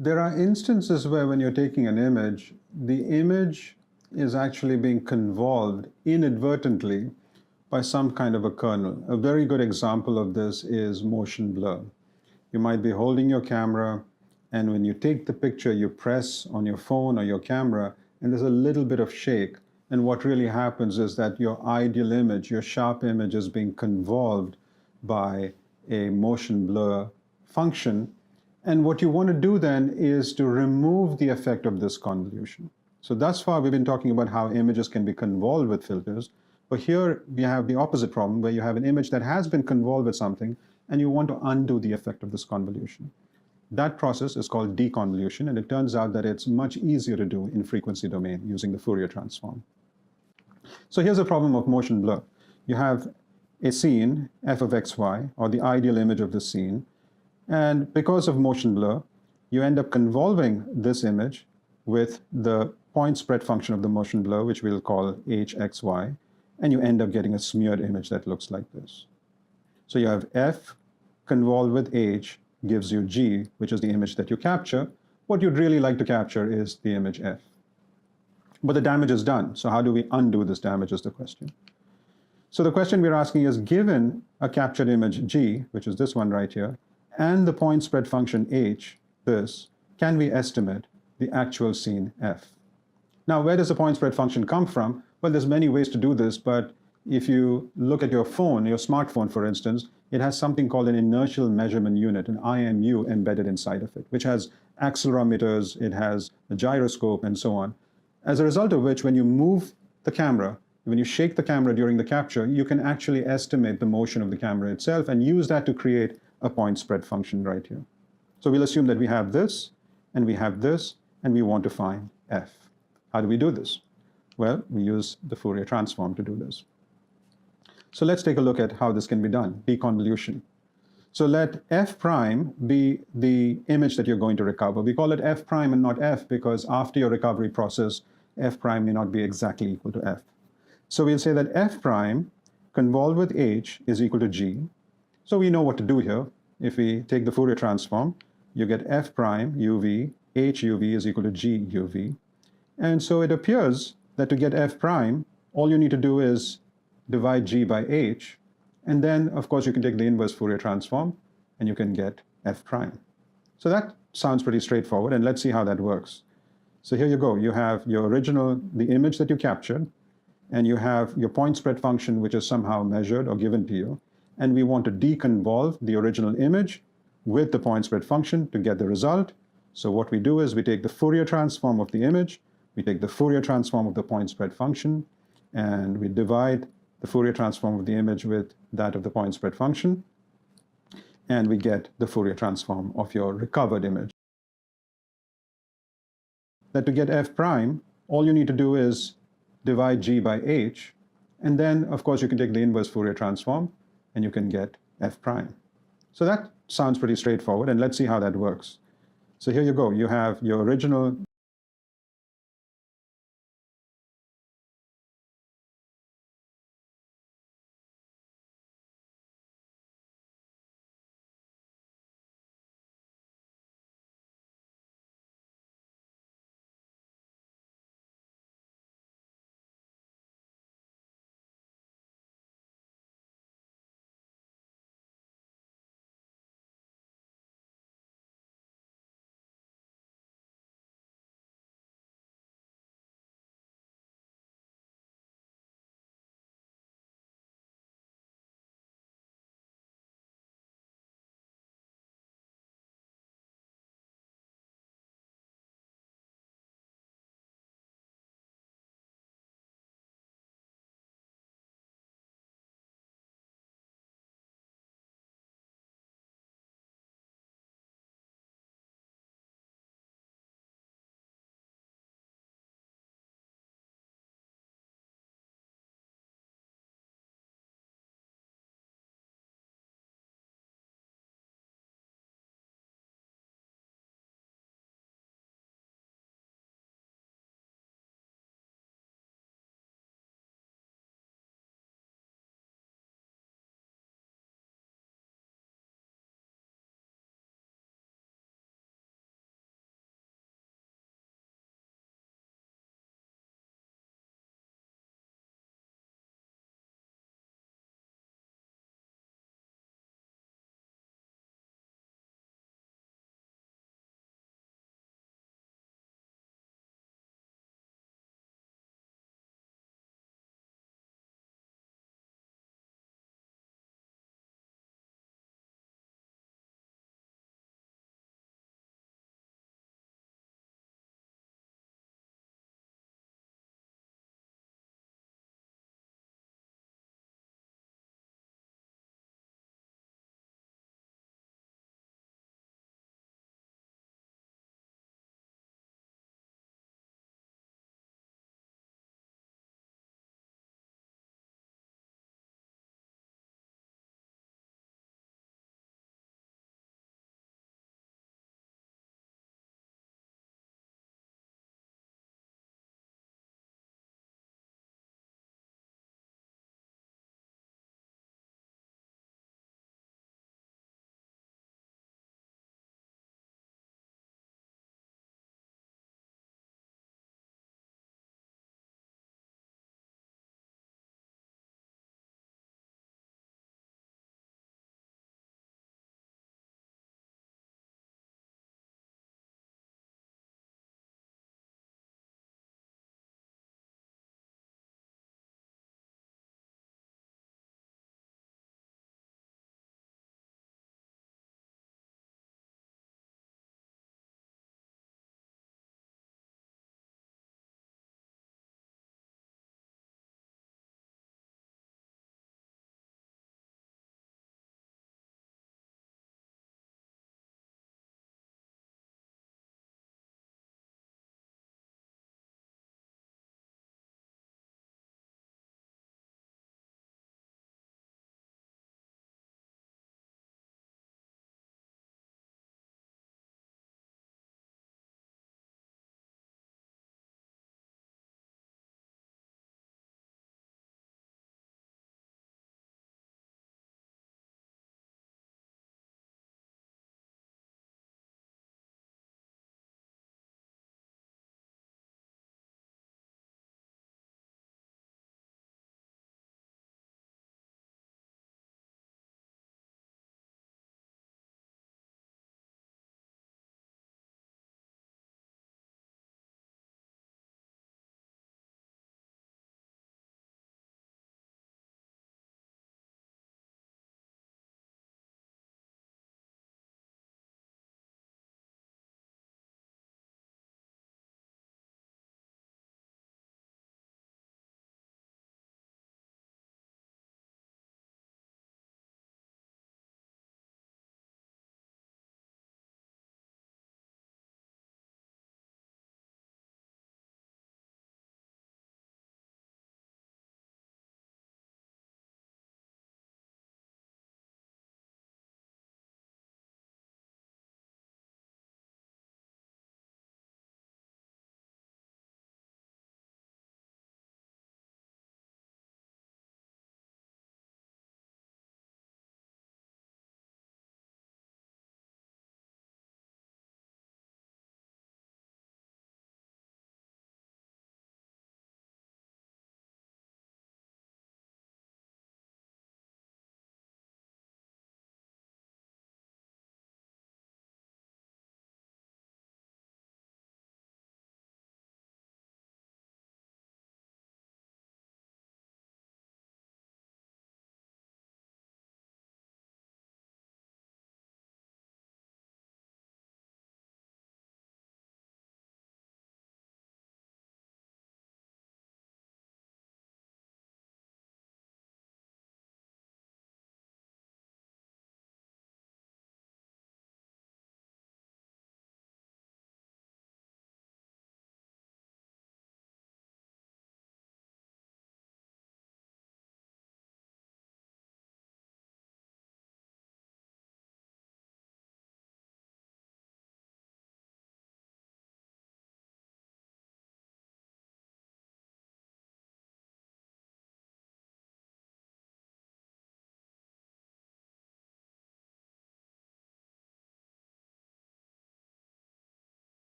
There are instances where when you're taking an image, the image is actually being convolved inadvertently by some kind of a kernel. A very good example of this is motion blur. You might be holding your camera, and when you take the picture, you press on your phone or your camera, and there's a little bit of shake. And what really happens is that your ideal image, your sharp image, is being convolved by a motion blur function. And what you want to do then is to remove the effect of this convolution. So thus far, we've been talking about how images can be convolved with filters. But here we have the opposite problem, where you have an image that has been convolved with something, and you want to undo the effect of this convolution. That process is called deconvolution, and it turns out that it's much easier to do in frequency domain using the Fourier transform. So here's a problem of motion blur. You have a scene, f of xy, or the ideal image of the scene, and because of motion blur, you end up convolving this image with the point spread function of the motion blur, which we'll call hxy, and you end up getting a smeared image that looks like this. So you have f convolved with h gives you g, which is the image that you capture. What you'd really like to capture is the image f. But the damage is done. So how do we undo this damage is the question. So the question we're asking is, given a captured image g, which is this one right here, and the point spread function h, this, can we estimate the actual scene f? Now, where does the point spread function come from? Well, there's many ways to do this, but if you look at your phone, your smartphone, for instance, it has something called an inertial measurement unit, an IMU, embedded inside of it, which has accelerometers, it has a gyroscope, and so on. As a result of which, when you move the camera, when you shake the camera during the capture, you can actually estimate the motion of the camera itself and use that to create a point spread function right here. So we'll assume that we have this, and we have this, and we want to find f. How do we do this? Well, we use the Fourier transform to do this. So let's take a look at how this can be done, deconvolution. So let f prime be the image that you're going to recover. We call it f prime and not f because after your recovery process, f prime may not be exactly equal to f. So we'll say that f prime convolved with h is equal to g. So we know what to do here. If we take the Fourier transform, you get f prime uv, h uv is equal to g uv. And so it appears that to get f prime, all you need to do is divide g by h. And then, of course, you can take the inverse Fourier transform, and you can get f prime. So that sounds pretty straightforward, and let's see how that works. So here you go. You have your original, the image that you captured, and you have your point spread function, which is somehow measured or given to you. And we want to deconvolve the original image with the point spread function to get the result. So what we do is we take the Fourier transform of the image, we take the Fourier transform of the point spread function, and we divide the Fourier transform of the image with that of the point spread function, and we get the Fourier transform of your recovered image. That to get f prime, all you need to do is divide g by h, and then, of course, you can take the inverse Fourier transform, and you can get f prime. So that sounds pretty straightforward, and let's see how that works. So here you go. You have your original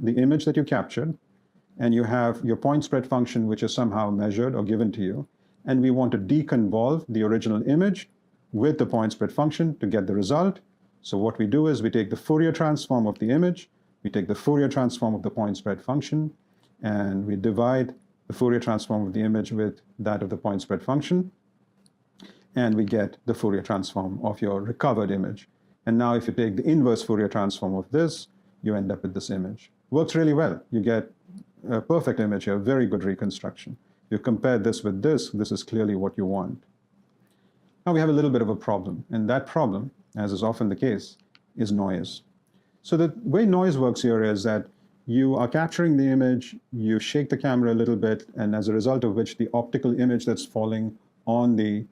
the image that you captured, and you have your point spread function, which is somehow measured or given to you, and we want to deconvolve the original image with the point spread function to get the result. So what we do is we take the Fourier transform of the image, we take the Fourier transform of the point spread function, and we divide the Fourier transform of the image with that of the point spread function, and we get the Fourier transform of your recovered image. And now if you take the inverse Fourier transform of this, you end up with this image. Works really well. You get a perfect image here, very good reconstruction. You compare this with this is clearly what you want. Now we have a little bit of a problem, and that problem, as is often the case, is noise. So the way noise works here is that you are capturing the image, you shake the camera a little bit, and as a result of which the optical image that's falling on the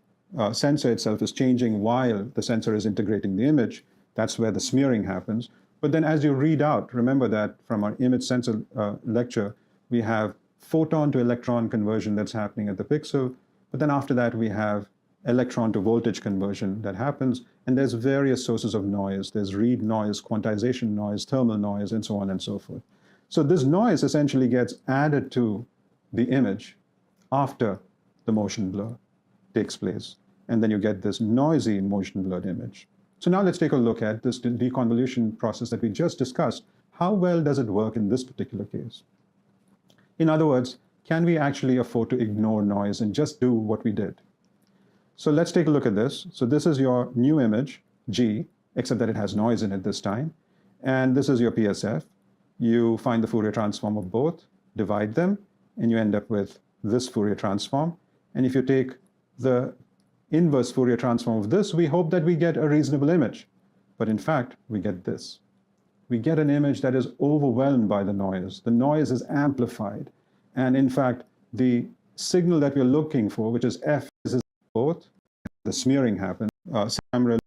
sensor itself is changing while the sensor is integrating the image. That's where the smearing happens. But then as you read out, remember that from our image sensor lecture, we have photon to electron conversion that's happening at the pixel. But then after that, we have electron to voltage conversion that happens. And there's various sources of noise. There's read noise, quantization noise, thermal noise, and so on and so forth. So this noise essentially gets added to the image after the motion blur takes place. And then you get this noisy motion blurred image. So now let's take a look at this deconvolution process that we just discussed. How well does it work in this particular case? In other words, can we actually afford to ignore noise and just do what we did? So let's take a look at this. So this is your new image, G, except that it has noise in it this time. And this is your PSF. You find the Fourier transform of both, divide them, and you end up with this Fourier transform. And if you take the inverse Fourier transform of this, we hope that we get a reasonable image. But in fact, we get this. We get an image that is overwhelmed by the noise. The noise is amplified. And in fact, the signal that we're looking for, which is F, is both. The smearing happens. Camera,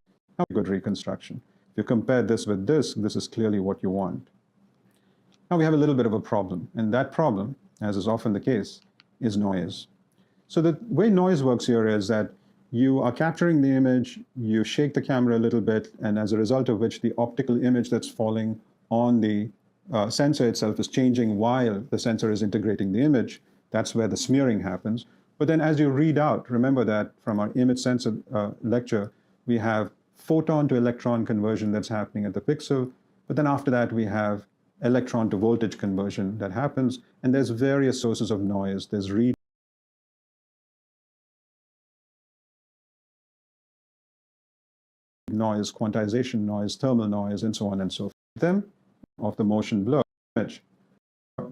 good reconstruction. If you compare this with this is clearly what you want. Now we have a little bit of a problem. And that problem, as is often the case, is noise. So the way noise works here is that you are capturing the image, you shake the camera a little bit, and as a result of which the optical image that's falling on the sensor itself is changing while the sensor is integrating the image. That's where the smearing happens. But then as you read out, remember that from our image sensor lecture, we have photon to electron conversion that's happening at the pixel. But then after that, we have electron to voltage conversion that happens. And there's various sources of noise. There's read noise, quantization noise, thermal noise, and so on and so forth. Them of the motion blur image,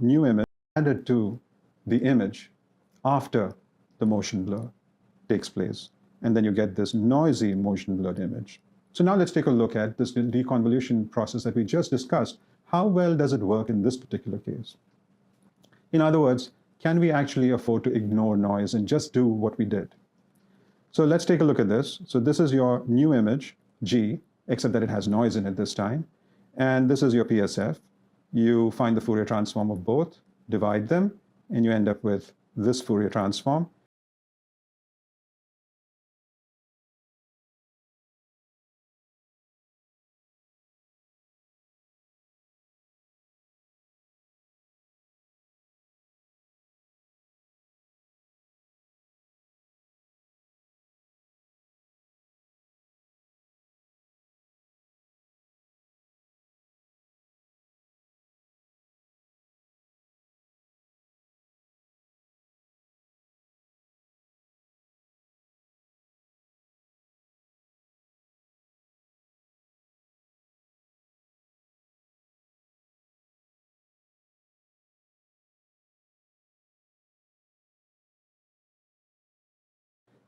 new image added to the image after the motion blur takes place. And then you get this noisy motion blurred image. So now let's take a look at this deconvolution process that we just discussed. How well does it work in this particular case? In other words, can we actually afford to ignore noise and just do what we did? So let's take a look at this. So this is your new image, G, except that it has noise in it this time. And this is your PSF. You find the Fourier transform of both, divide them, and you end up with this Fourier transform.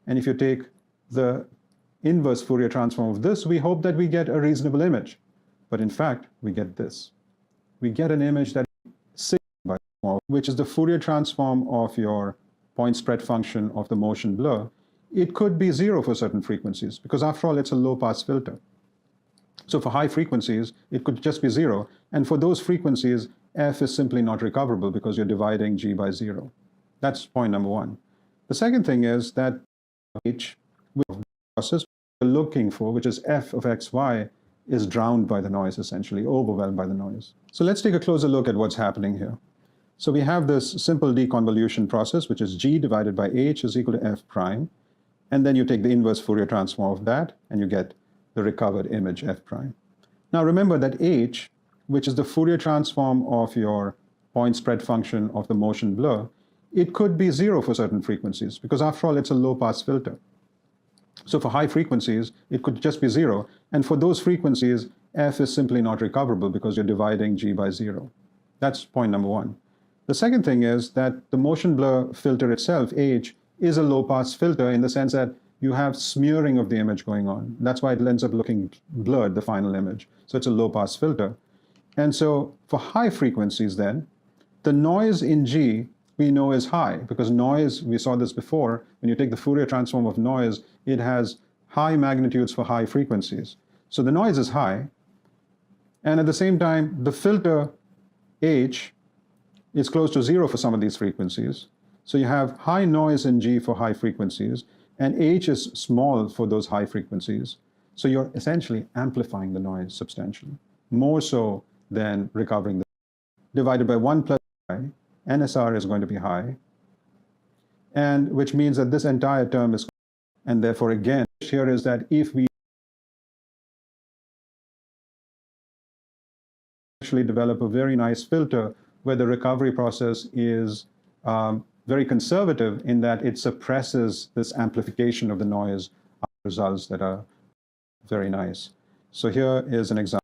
And if you take the inverse Fourier transform of this, we hope that we get a reasonable image. But in fact, we get this. We get an image that is by small, which is the Fourier transform of your point spread function of the motion blur. It could be 0 for certain frequencies, because after all, it's a low-pass filter. So for high frequencies, it could just be 0. And for those frequencies, F is simply not recoverable because you're dividing G by 0. That's point number one. The second thing is that H process we're looking for, which is F of xy, is drowned by the noise, essentially, overwhelmed by the noise. So let's take a closer look at what's happening here. So we have this simple deconvolution process, which is G divided by H is equal to F prime. And then you take the inverse Fourier transform of that, and you get the recovered image F prime. Now remember that H, which is the Fourier transform of your point spread function of the motion blur, it could be 0 for certain frequencies, because after all, it's a low-pass filter. So for high frequencies, it could just be 0. And for those frequencies, F is simply not recoverable because you're dividing G by 0. That's point number one. The second thing is that the motion blur filter itself, H, is a low-pass filter in the sense that you have smearing of the image going on. That's why it ends up looking blurred, the final image. So it's a low-pass filter. And so for high frequencies then, the noise in G we know is high, because noise, we saw this before, when you take the Fourier transform of noise, it has high magnitudes for high frequencies. So the noise is high, and at the same time, the filter H is close to 0 for some of these frequencies. So you have high noise in G for high frequencies, and H is small for those high frequencies. So you're essentially amplifying the noise substantially, more so than recovering the divided by 1 plus I. NSR is going to be high, and which means that this entire term is, and therefore again, here is that if we actually develop a very nice filter where the recovery process is very conservative in that it suppresses this amplification of the noise, results that are very nice. So here is an example.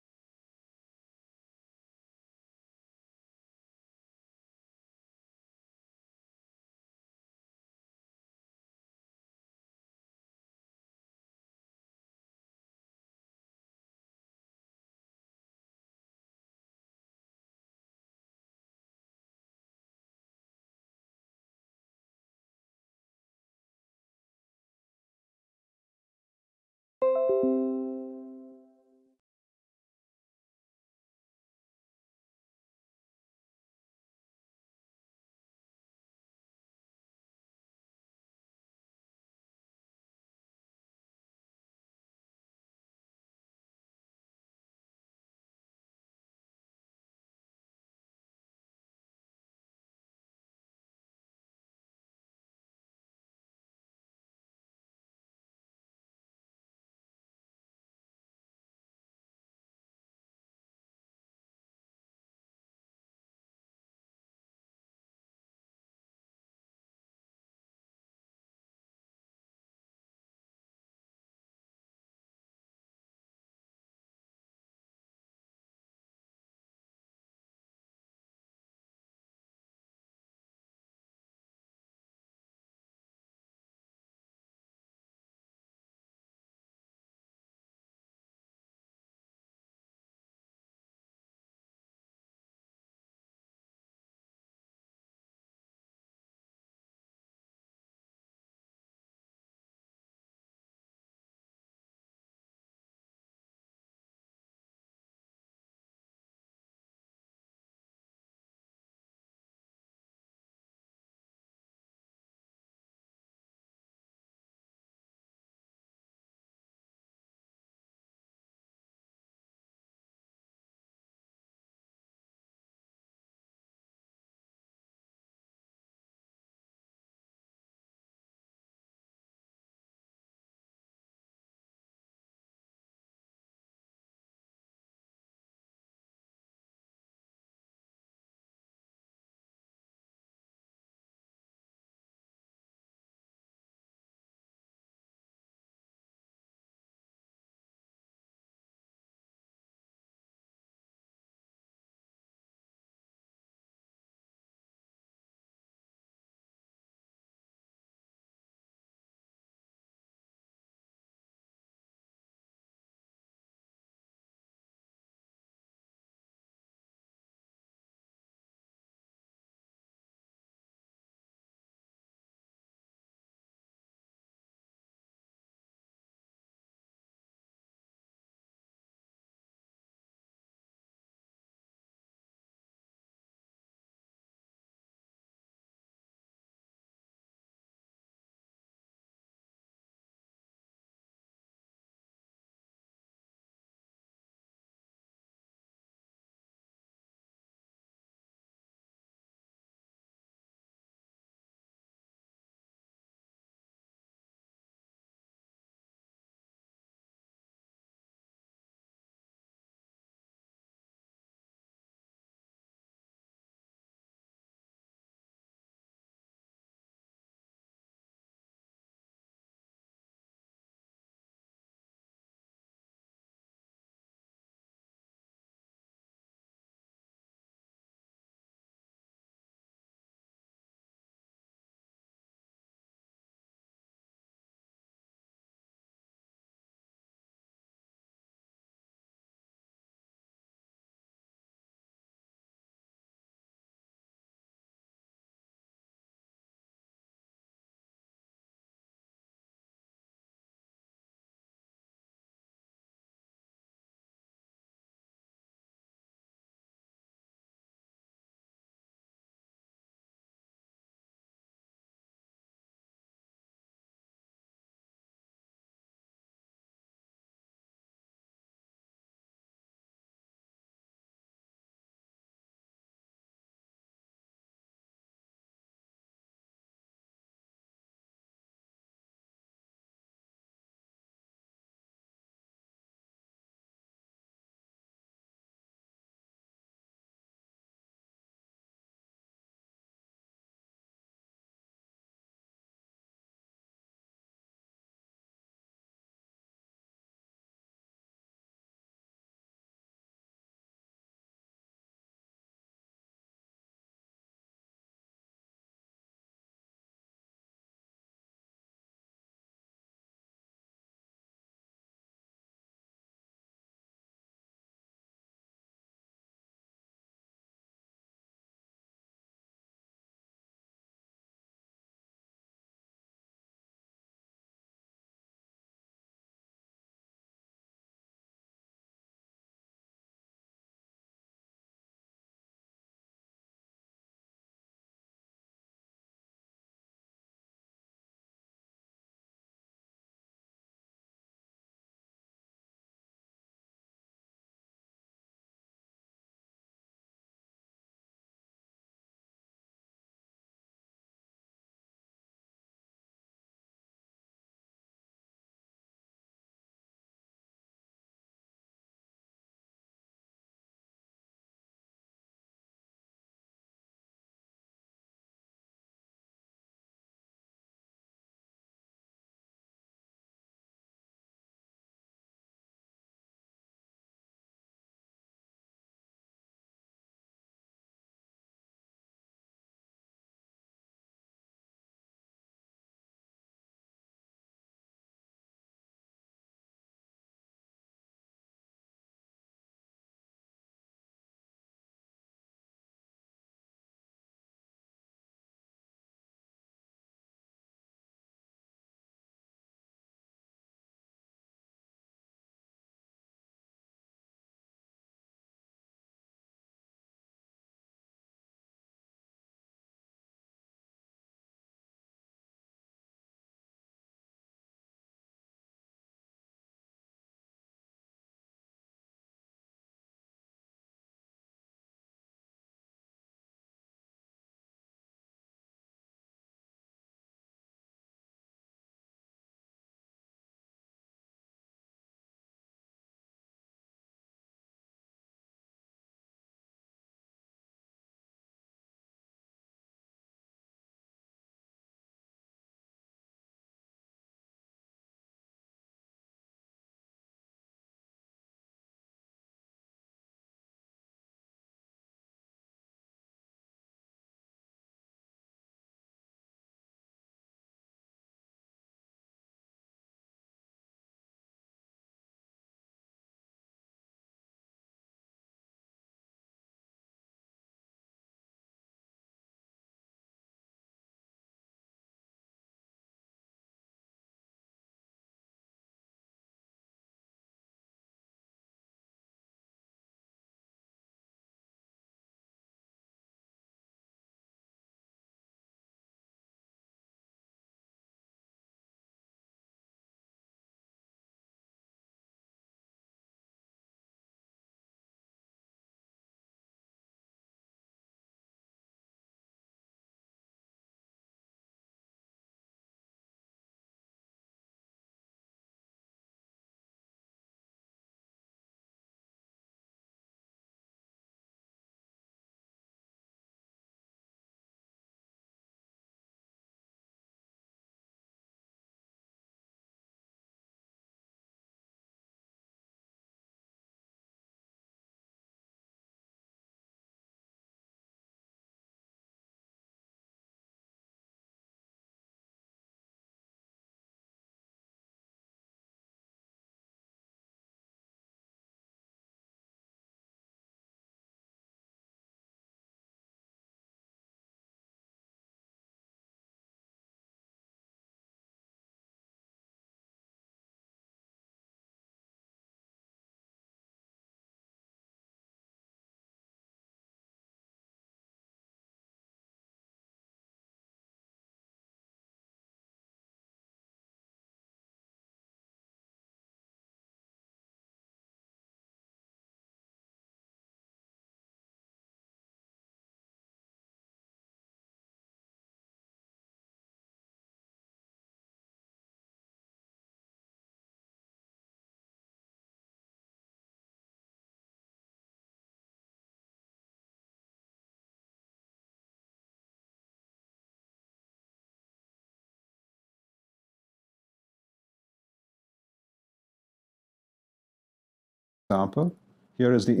example. Here is the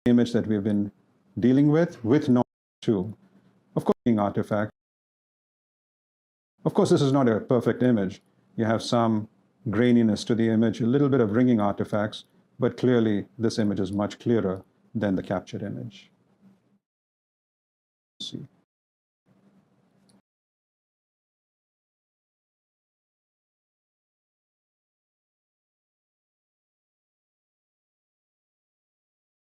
image that we've been dealing with noise too. Of course, artifact. Of course, this is not a perfect image. You have some graininess to the image, a little bit of ringing artifacts, but clearly this image is much clearer than the captured image.